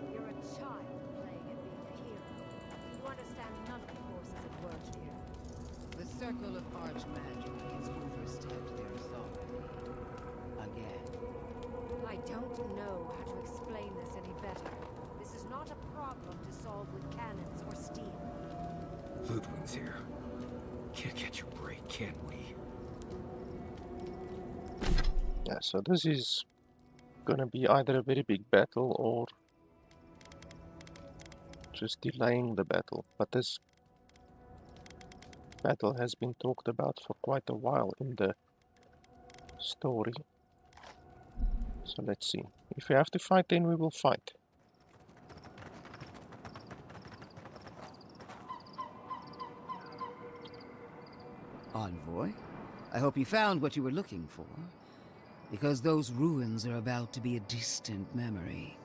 You're a child playing at being a hero. You understand none of the forces at work here. The circle of archmagic has overstepped their authority. Again. I don't know how to explain this any better. This is not a problem to solve with cannons or steam. Ludwig's here. Can't catch a break, can we? Yeah, so this is gonna be either a very big battle or just delaying the battle. But this battle has been talked about for quite a while in the story. So let's see. If we have to fight, then we will fight. Envoy, I hope you found what you were looking for, because those ruins are about to be a distant memory.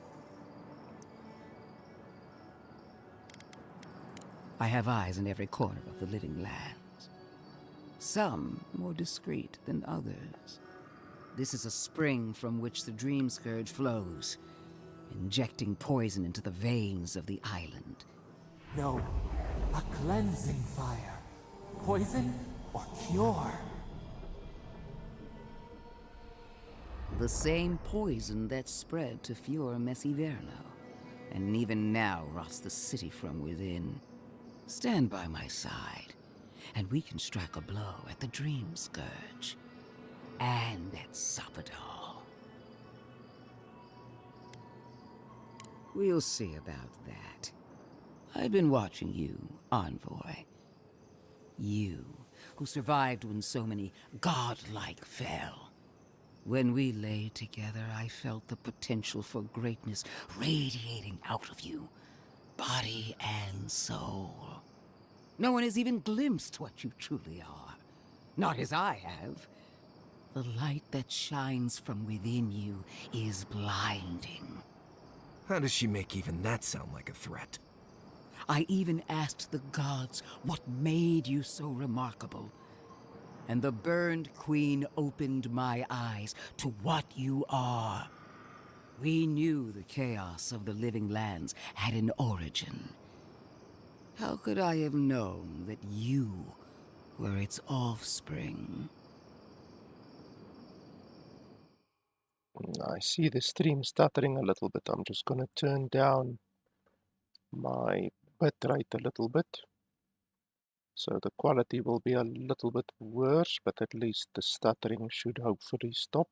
I have eyes in every corner of the living lands. Some more discreet than others. This is a spring from which the Dream Scourge flows, injecting poison into the veins of the island. No, a cleansing fire. Poison or cure? The same poison that spread to Fior Messiverno, and even now rots the city from within. Stand by my side, and we can strike a blow at the Dream Scourge. And at Sapadal. We'll see about that. I've been watching you, Envoy. You, who survived when so many godlike fell. When we lay together, I felt the potential for greatness radiating out of you, body and soul. No one has even glimpsed what you truly are. Not as I have. The light that shines from within you is blinding. How does she make even that sound like a threat? I even asked the gods what made you so remarkable. And the Burned Queen opened my eyes to what you are. We knew the chaos of the living lands had an origin. How could I have known that you were its offspring? I see the stream stuttering a little bit. I'm just going to turn down my bitrate a little bit. So the quality will be a little bit worse, but at least the stuttering should hopefully stop.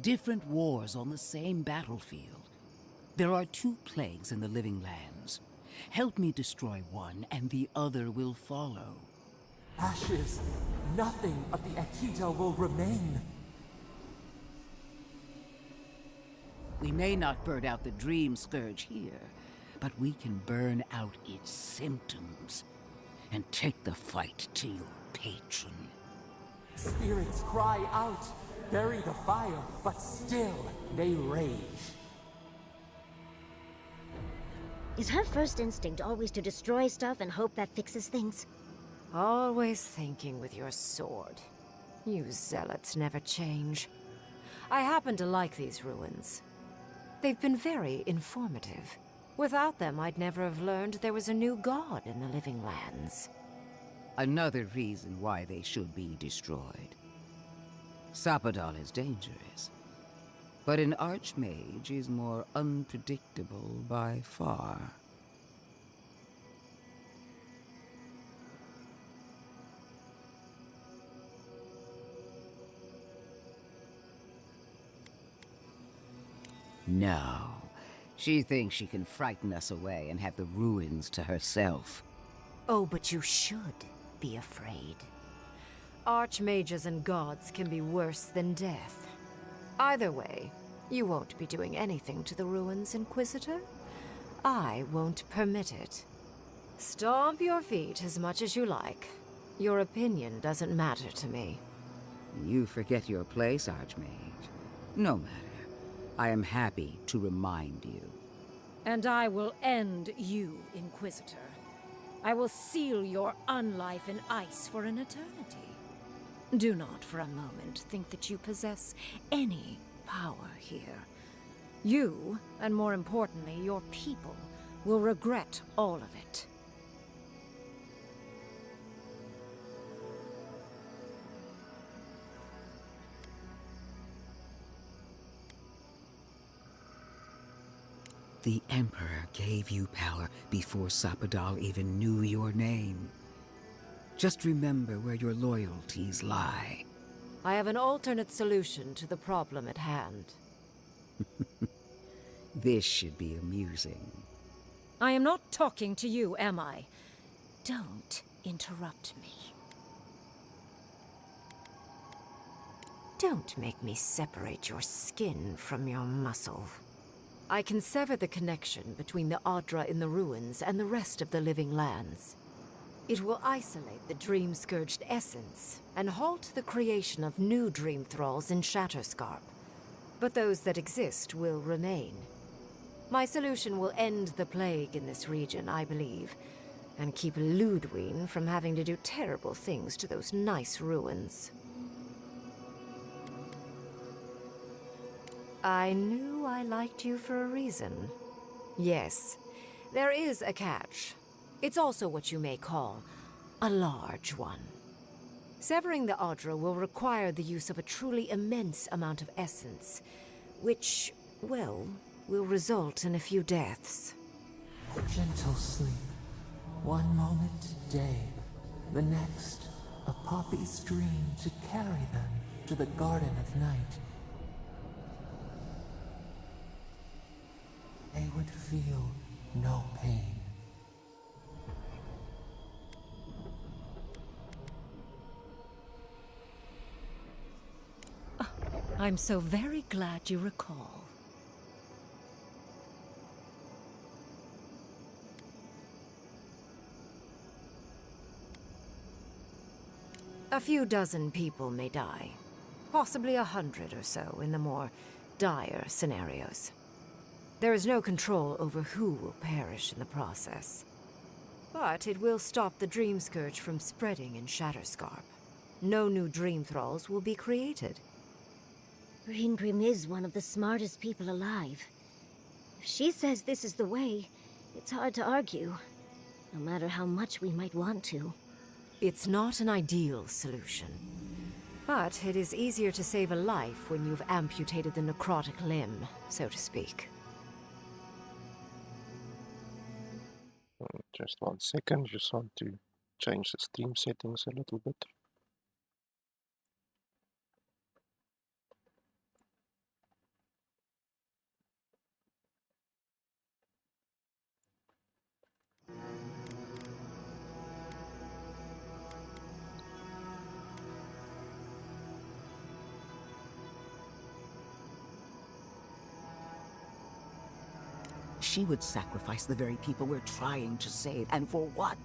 Different wars on the same battlefield. There are two plagues in the living lands. Help me destroy one, and the other will follow. Ashes. Nothing of the Akita will remain. We may not burn out the Dream Scourge here, but we can burn out its symptoms and take the fight to your patron. Spirits cry out, bury the fire, but still they rage. Is her first instinct always to destroy stuff and hope that fixes things? Always thinking with your sword. You zealots never change. I happen to like these ruins. They've been very informative. Without them, I'd never have learned there was a new god in the living lands. Another reason why they should be destroyed. Sapadal is dangerous, but an archmage is more unpredictable by far. No. She thinks she can frighten us away and have the ruins to herself. Oh, but you should be afraid. Archmages and gods can be worse than death. Either way, you won't be doing anything to the ruins, Inquisitor. I won't permit it. Stomp your feet as much as you like. Your opinion doesn't matter to me. You forget your place, Archmage. No matter. I am happy to remind you. And I will end you, Inquisitor. I will seal your unlife in ice for an eternity. Do not for a moment think that you possess any power here. You, and more importantly, your people, will regret all of it. The Emperor gave you power before Sapadal even knew your name. Just remember where your loyalties lie. I have an alternate solution to the problem at hand. This should be amusing. I am not talking to you, am I? Don't interrupt me. Don't make me separate your skin from your muscle. I can sever the connection between the Adra in the ruins and the rest of the living lands. It will isolate the dream-scourged essence and halt the creation of new dream thralls in Shatterscarp. But those that exist will remain. My solution will end the plague in this region, I believe, and keep Ludwig from having to do terrible things to those nice ruins. I knew I liked you for a reason. Yes, there is a catch. It's also what you may call a large one. Severing the Audra will require the use of a truly immense amount of essence, which, well, will result in a few deaths. Gentle sleep. One moment day, the next, a poppy's dream to carry them to the Garden of Night. They would feel no pain. I'm so very glad you recall. A few dozen people may die. Possibly 100 or so in the more dire scenarios. There is no control over who will perish in the process. But it will stop the Dream Scourge from spreading in Shatterscarp. No new Dream Thralls will be created. Ringrim is one of the smartest people alive. If she says this is the way, it's hard to argue, no matter how much we might want to. It's not an ideal solution. But it is easier to save a life when you've amputated the necrotic limb, so to speak. Just 1 second, just want to change the stream settings a little bit. She would sacrifice the very people we're trying to save, and for what?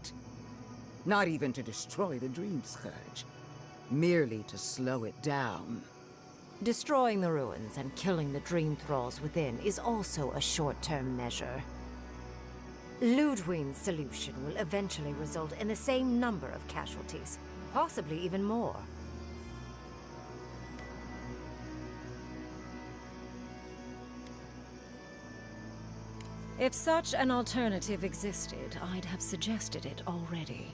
Not even to destroy the Dream Scourge. Merely to slow it down. Destroying the ruins and killing the Dream Thralls within is also a short-term measure. Ludwig's solution will eventually result in the same number of casualties, possibly even more. If such an alternative existed, I'd have suggested it already.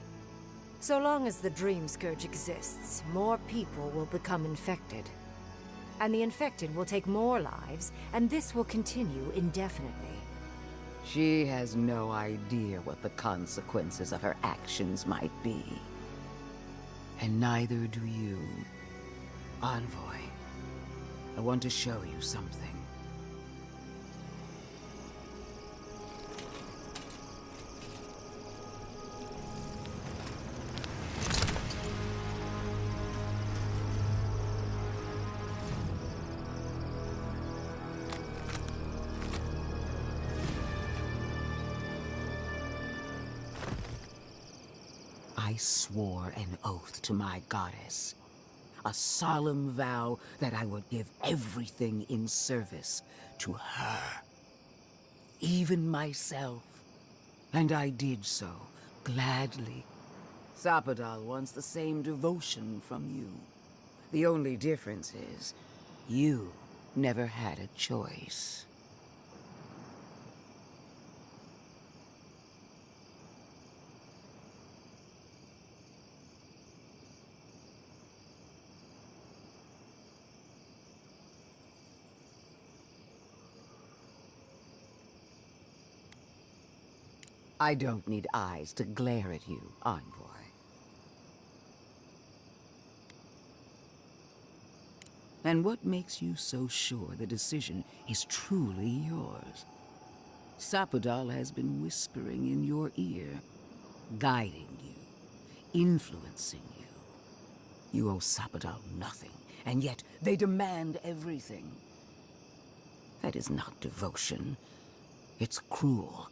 So long as the Dream Scourge exists, more people will become infected. And the infected will take more lives, and this will continue indefinitely. She has no idea what the consequences of her actions might be. And neither do you. Envoy, I want to show you something. I swore an oath to my goddess. A solemn vow that I would give everything in service to her. Even myself. And I did so, gladly. Sapadal wants the same devotion from you. The only difference is, you never had a choice. I don't need eyes to glare at you, Envoy. And what makes you so sure the decision is truly yours? Sapadal has been whispering in your ear, guiding you, influencing you. You owe Sapadal nothing, and yet they demand everything. That is not devotion. It's cruel.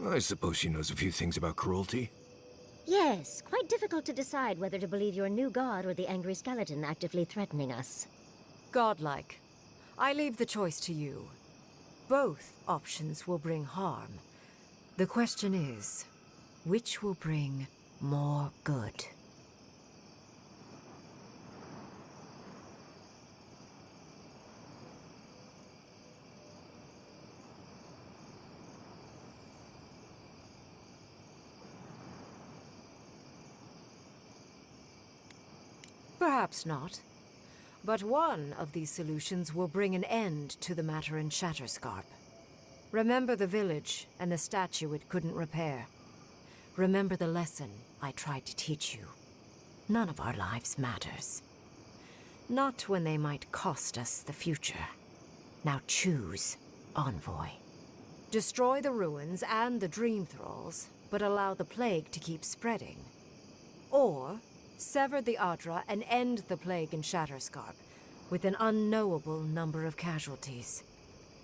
I suppose she knows a few things about cruelty. Yes, quite difficult to decide whether to believe your new god or the angry skeleton actively threatening us. Godlike. I leave the choice to you. Both options will bring harm. The question is, which will bring more good? Perhaps not. But one of these solutions will bring an end to the matter in Shatterscarp. Remember the village and the statue it couldn't repair. Remember the lesson I tried to teach you. None of our lives matters. Not when they might cost us the future. Now choose, Envoy. Destroy the ruins and the Dream Thralls, but allow the plague to keep spreading. Or sever the Adra and end the plague in Shatterscarp, with an unknowable number of casualties.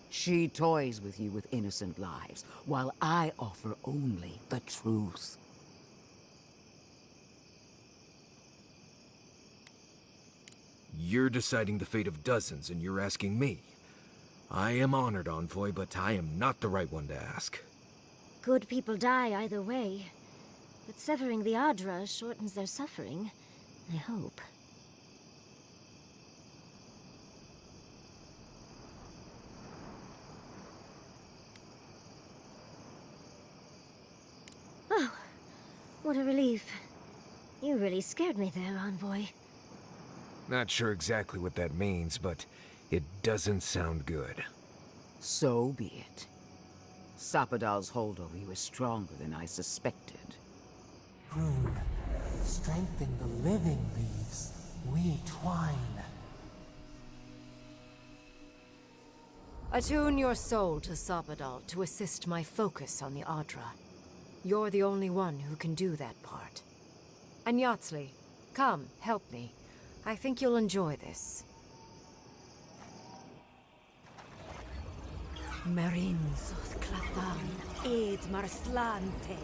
She toys with you with innocent lives, while I offer only the truth. You're deciding the fate of dozens, and you're asking me. I am honored, Envoy, but I am not the right one to ask. Good people die either way, but severing the Adra shortens their suffering, I hope. Oh, what a relief. You really scared me there, Envoy. Not sure exactly what that means, but it doesn't sound good. So be it. Sapadal's hold over you is stronger than I suspected. Rune, strengthen the living leaves. We twine. Attune your soul to Sapadal to assist my focus on the Adra. You're the only one who can do that part. And Yatsley, come, help me. I think you'll enjoy this. Merinzoth Clathan, Ed Marslante.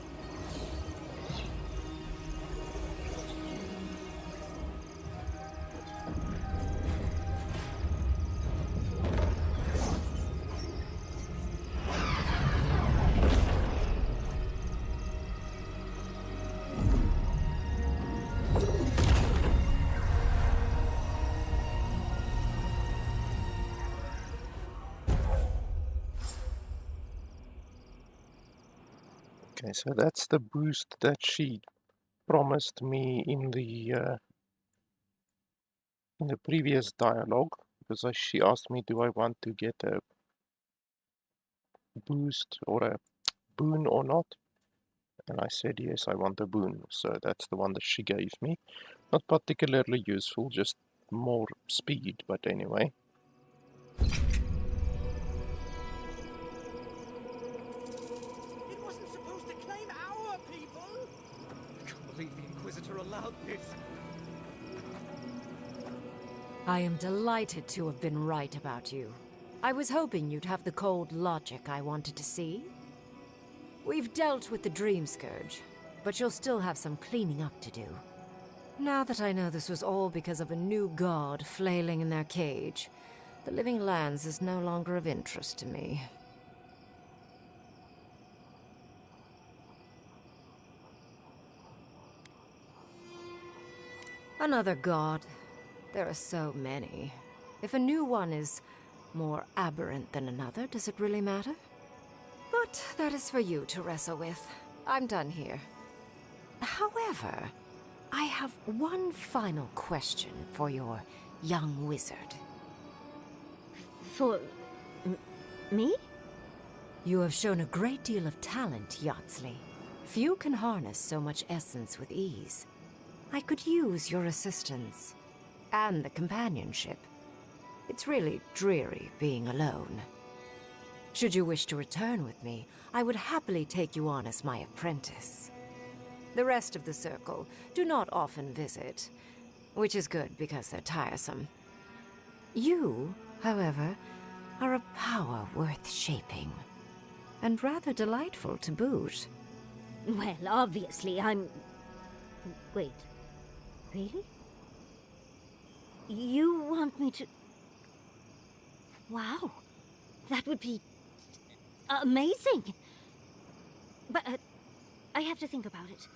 Okay, so that's the boost that she promised me in the previous dialogue, because she asked me, do I want to get a boost or a boon or not? And I said, yes, I want a boon. So that's the one that she gave me. Not particularly useful, just more speed, but anyway. I am delighted to have been right about you. I was hoping you'd have the cold logic I wanted to see. We've dealt with the Dream Scourge, but you'll still have some cleaning up to do. Now that I know this was all because of a new god flailing in their cage, the Living Lands is no longer of interest to me. Another god. There are so many. If a new one is more aberrant than another, does it really matter? But that is for you to wrestle with. I'm done here. However, I have one final question for your young wizard. For... me? You have shown a great deal of talent, Yatsley. Few can harness so much essence with ease. I could use your assistance. And the companionship. It's really dreary being alone. Should you wish to return with me, I would happily take you on as my apprentice. The rest of the circle do not often visit, which is good because they're tiresome. You, however, are a power worth shaping, and rather delightful to boot. Well, obviously, I'm Wait. Really? You want me to... Wow. That would be... amazing! But, I have to think about it.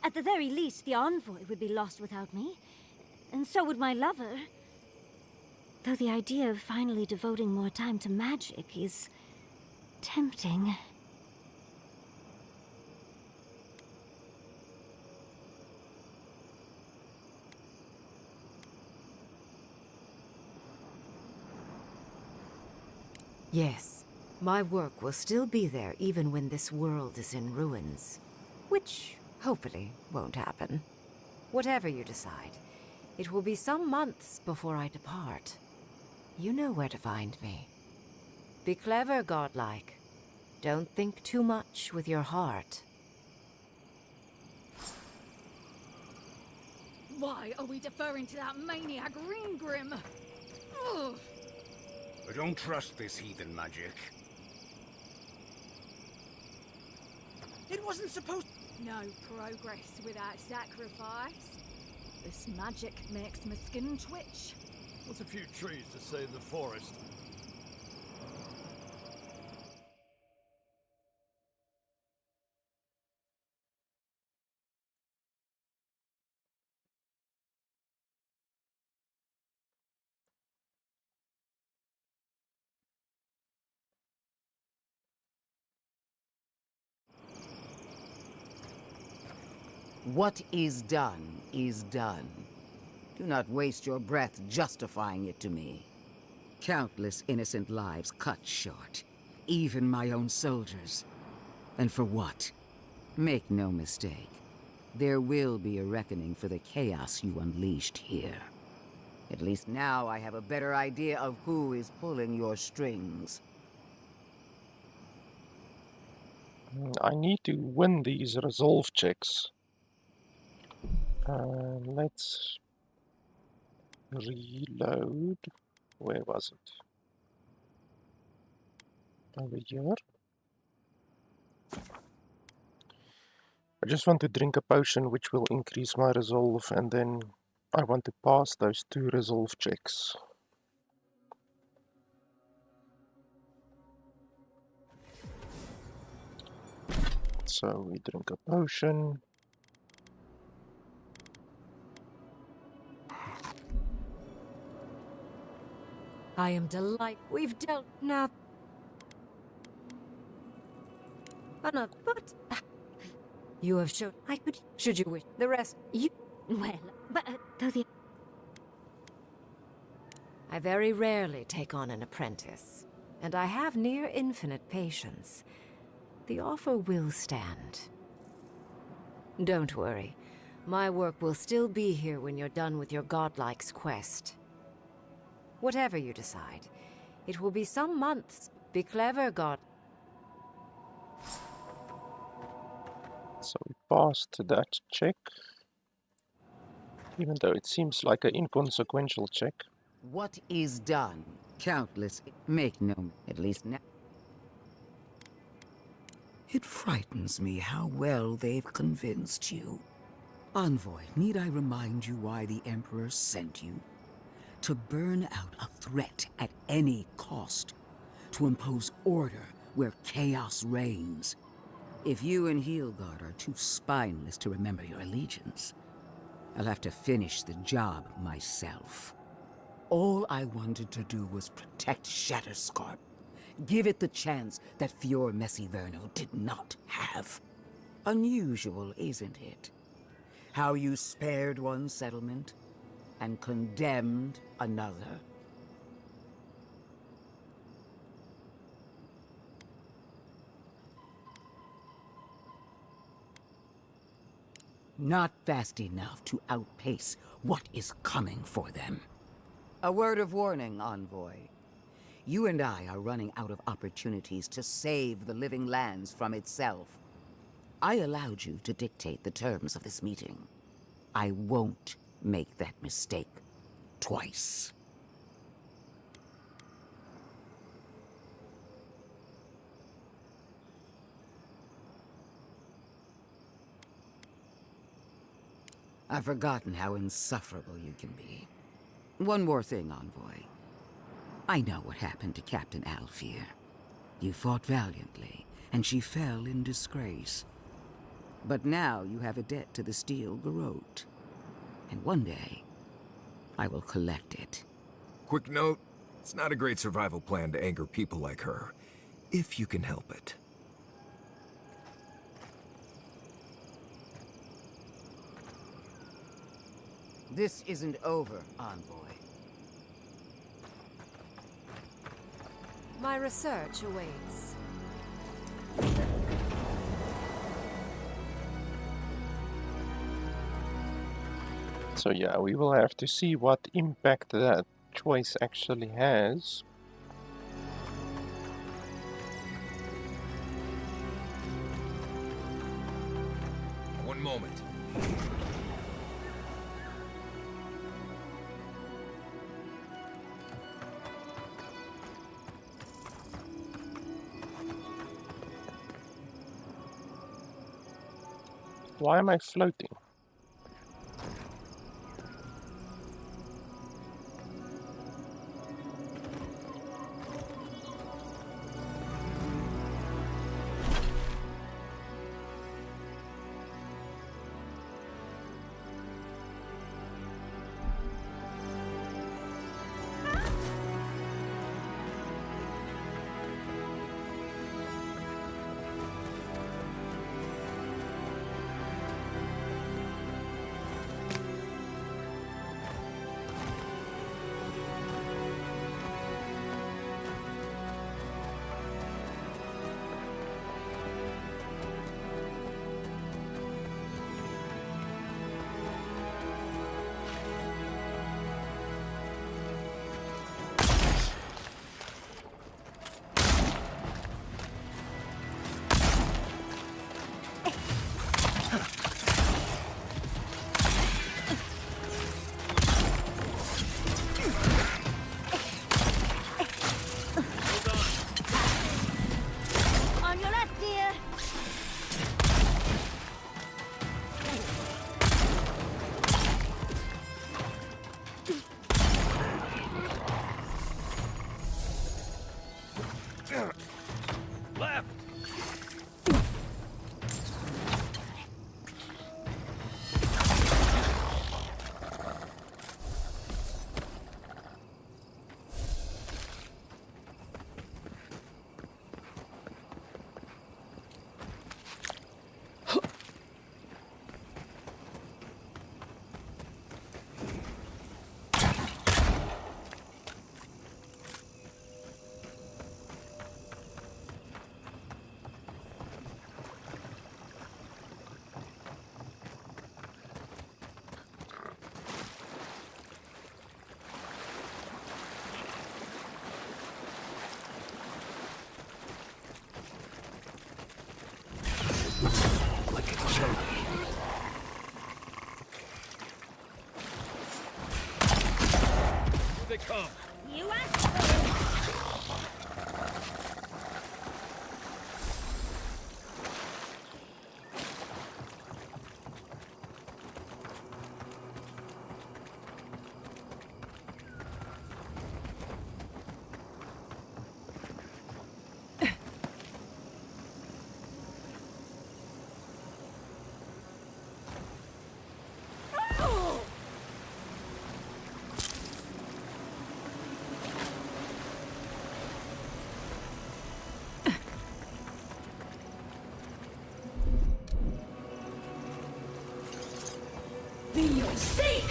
At the very least, the envoy would be lost without me. And so would my lover. Though the idea of finally devoting more time to magic is... tempting. Yes, my work will still be there even when this world is in ruins. Which, hopefully, won't happen. Whatever you decide, it will be some months before I depart. You know where to find me. Be clever, godlike. Don't think too much with your heart. Why are we deferring to that maniac Ringgrim? Ugh. I don't trust this heathen magic. It wasn't supposed... No progress without sacrifice. This magic makes my skin twitch. What's a few trees to save the forest? What is done is done. Do not waste your breath justifying it to me. Countless innocent lives cut short, even my own soldiers. And for what? Make no mistake, there will be a reckoning for the chaos you unleashed here. At least now I have a better idea of who is pulling your strings. I need to win these resolve checks. Let's reload. Where was it? Over here. I just want to drink a potion which will increase my resolve, and then I want to pass those 2 resolve checks. So we drink a potion. I am delighted we've dealt now. Another, but you have shown I could. Should you wish the rest, you Well, but though the... I very rarely take on an apprentice, and I have near infinite patience. The offer will stand. Don't worry. My work will still be here when you're done with your godlike's quest. Whatever you decide, it will be some months. Be clever, God. So we passed that check. Even though it seems like an inconsequential check. What is done? Countless. Make no... At least now... It frightens me how well they've convinced you. Envoy, need I remind you why the Emperor sent you? To burn out a threat at any cost. To impose order where chaos reigns. If you and Heelguard are too spineless to remember your allegiance, I'll have to finish the job myself. All I wanted to do was protect Shatterscarp. Give it the chance that Fior Messiverno did not have. Unusual, isn't it? How you spared one settlement and condemned another. Not fast enough to outpace what is coming for them. A word of warning, Envoy. You and I are running out of opportunities to save the living lands from itself. I allowed you to dictate the terms of this meeting. I won't make that mistake twice. I've forgotten how insufferable you can be. One more thing, Envoy. I know what happened to Captain Alfear. You fought valiantly, and she fell in disgrace. But now you have a debt to the Steel Garrote. And one day, I will collect it. Quick note, it's not a great survival plan to anger people like her, if you can help it. This isn't over, Envoy. My research awaits. So yeah, we will have to see what impact that choice actually has. One moment. Why am I floating? Here they come. You asked for it. Seek!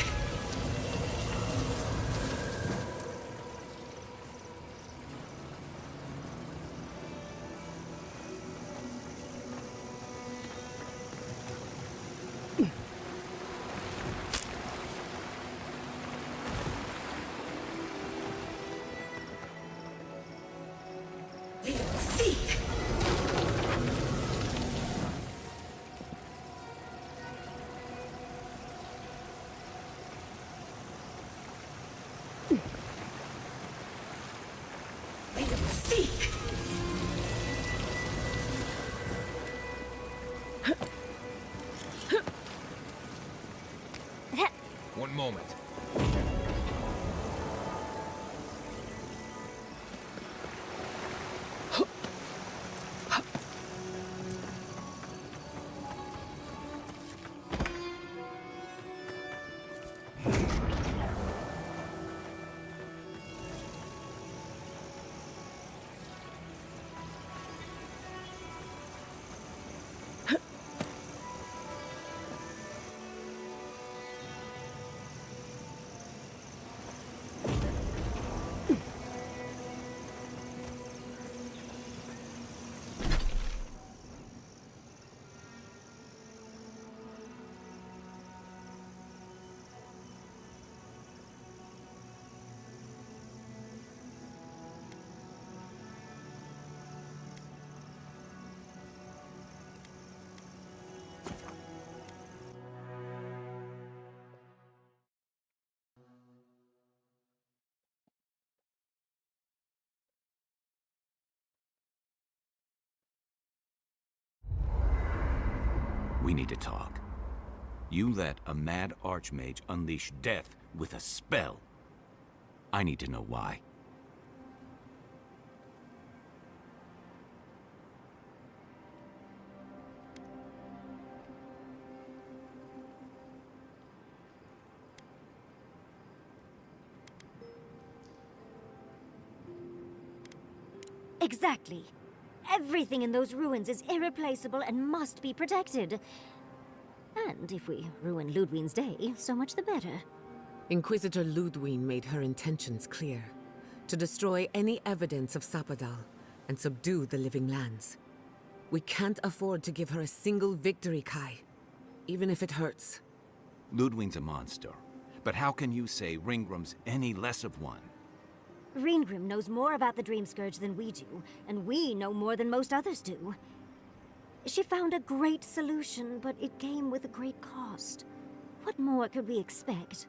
Seek! We need to talk. You let a mad archmage unleash death with a spell. I need to know why. Exactly. Everything in those ruins is irreplaceable and must be protected. And if we ruin Ludwig's day, so much the better. Inquisitor Ludwig made her intentions clear. To destroy any evidence of Sapadal and subdue the living lands. We can't afford to give her a single victory, Kai. Even if it hurts. Ludwig's a monster. But how can you say Ringgrim's any less of one? Ringgrim knows more about the Dream Scourge than we do, and we know more than most others do. She found a great solution, but it came with a great cost. What more could we expect?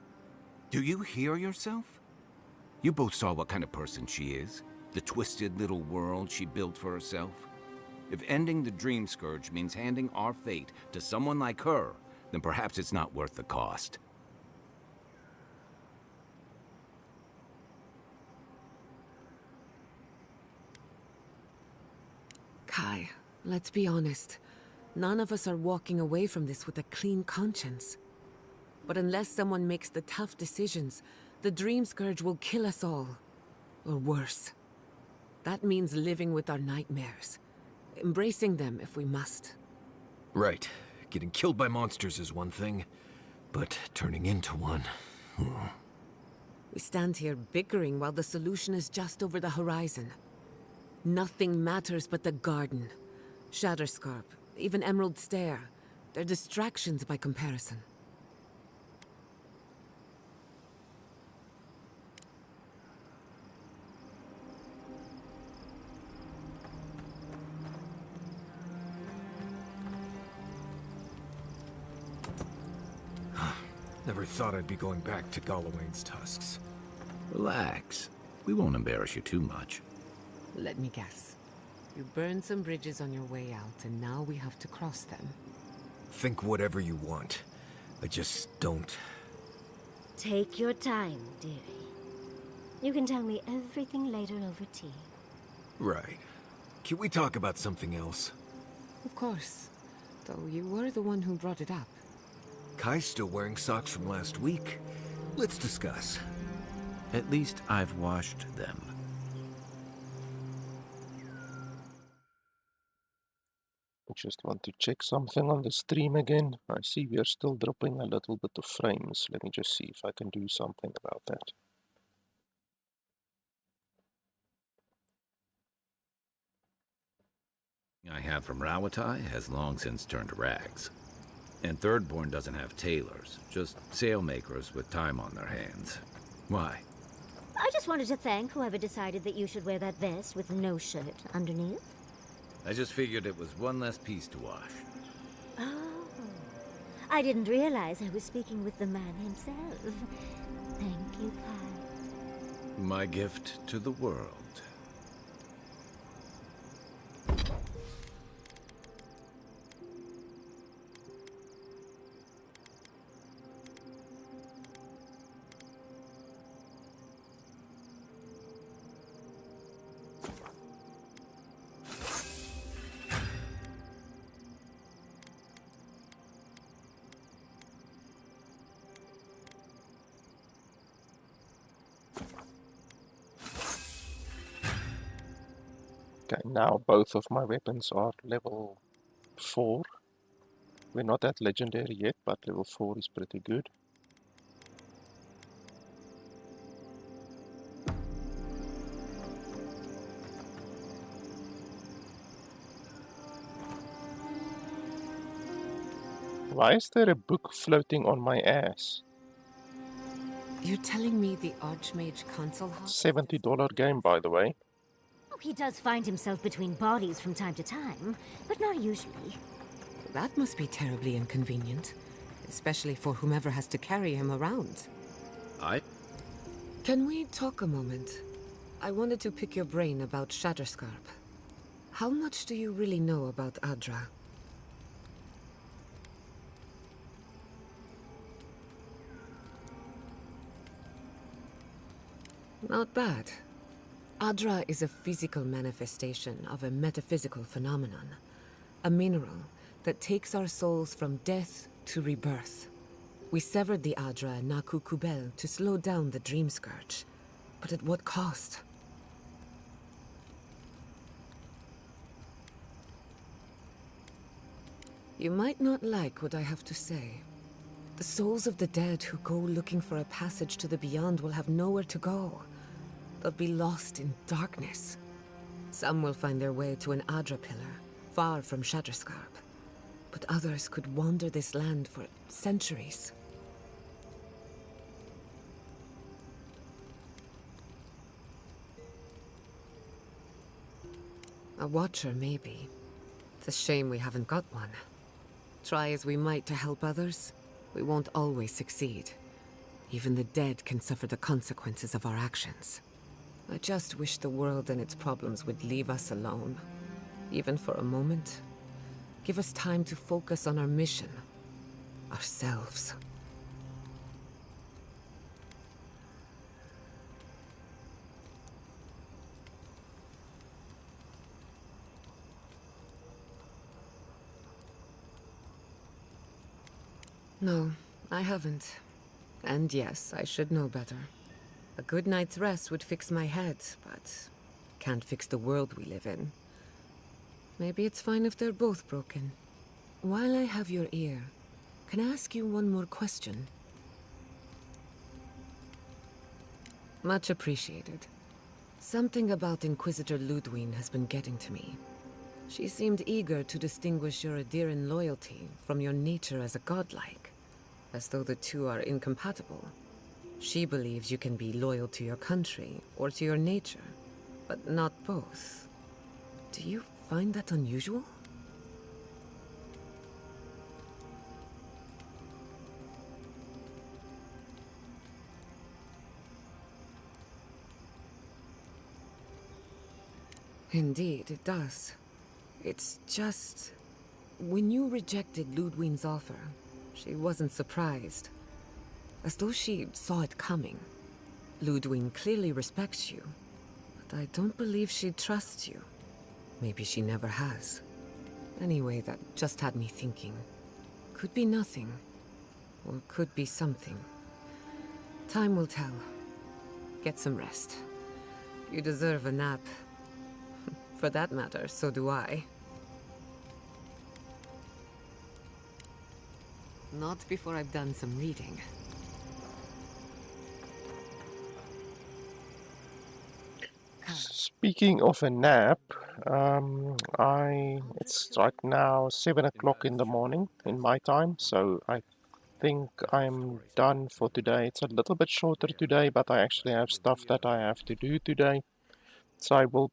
Do you hear yourself? You both saw what kind of person she is. The twisted little world she built for herself. If ending the Dream Scourge means handing our fate to someone like her, then perhaps it's not worth the cost. Kai, let's be honest. None of us are walking away from this with a clean conscience. But unless someone makes the tough decisions, the Dream Scourge will kill us all. Or worse. That means living with our nightmares. Embracing them if we must. Right. Getting killed by monsters is one thing, but turning into one... We stand here bickering while the solution is just over the horizon. Nothing matters but the garden. Shatterscarp, even Emerald Stair. They're distractions by comparison. Never thought I'd be going back to Galawain's tusks. Relax. We won't embarrass you too much. Let me guess. You burned some bridges on your way out, and now we have to cross them. Think whatever you want. I just don't... Take your time, dearie. You can tell me everything later over tea. Right. Can we talk about something else? Of course. Though you were the one who brought it up. Kai's still wearing socks from last week. Let's discuss. At least I've washed them. I just want to check something on the stream again. I see we are still dropping a little bit of frames. Let me just see if I can do something about that. I have from Rawatai has long since turned to rags. And Thirdborn doesn't have tailors, just sailmakers with time on their hands. Why? I just wanted to thank whoever decided that you should wear that vest with no shirt underneath. I just figured it was one less piece to wash. Oh. I didn't realize I was speaking with the man himself. Thank you, Kai. My gift to the world. Okay, now both of my weapons are level 4. We're not at legendary yet, but level 4 is pretty good. Why is there a book floating on my ass? You're telling me the Archmage console house? $70 game, by the way. Oh, he does find himself between bodies from time to time, but not usually. That must be terribly inconvenient, especially for whomever has to carry him around. Can we talk a moment? I wanted to pick your brain about Shatterscarp. How much do you really know about Adra? Not bad. Adra is a physical manifestation of a metaphysical phenomenon. A mineral that takes our souls from death to rebirth. We severed the Adra and Naku Kubel to slow down the Dream Scourge. But at what cost? You might not like what I have to say. The souls of the dead who go looking for a passage to the beyond will have nowhere to go. They'll be lost in darkness. Some will find their way to an Adra pillar, far from Shatterscarp. But others could wander this land for centuries. A watcher, maybe. It's a shame we haven't got one. Try as we might to help others, we won't always succeed. Even the dead can suffer the consequences of our actions. I just wish the world and its problems would leave us alone. Even for a moment. Give us time to focus on our mission. Ourselves. No, I haven't. And yes, I should know better. A good night's rest would fix my head, but can't fix the world we live in. Maybe it's fine if they're both broken. While I have your ear, can I ask you one more question? Much appreciated. Something about Inquisitor Ludwine has been getting to me. She seemed eager to distinguish your Adiran loyalty from your nature as a godlike, as though the two are incompatible. She believes you can be loyal to your country or to your nature, but not both. Do you find that unusual? Indeed, it does. It's just... when you rejected Ludwine's offer, she wasn't surprised. As though she saw it coming. Ludwine clearly respects you, but I don't believe she trusts you. Maybe she never has. Anyway, that just had me thinking. Could be nothing, or could be something. Time will tell. Get some rest. You deserve a nap. For that matter, so do I. Not before I've done some reading. Speaking of a nap, it's right now 7 o'clock in the morning in my time, so I think I'm done for today. It's a little bit shorter today, but I actually have stuff that I have to do today. So I will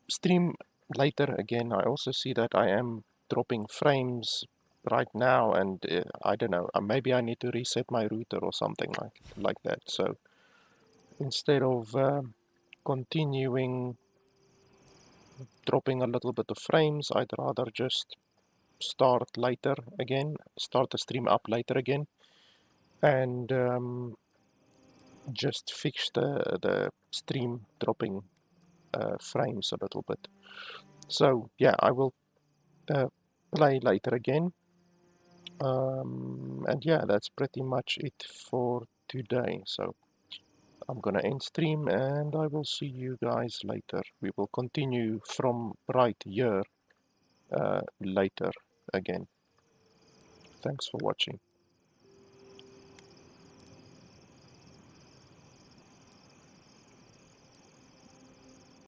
stream later again. I also see that I am dropping frames right now, and I don't know, maybe I need to reset my router or something like that. So instead of continuing dropping a little bit of frames, I'd rather just start later again, start the stream up later again, and just fix the stream dropping frames a little bit. So yeah, I will play later again, and yeah, that's pretty much it for today. So I'm gonna end stream and I will see you guys later. We will continue from right here later again. Thanks for watching.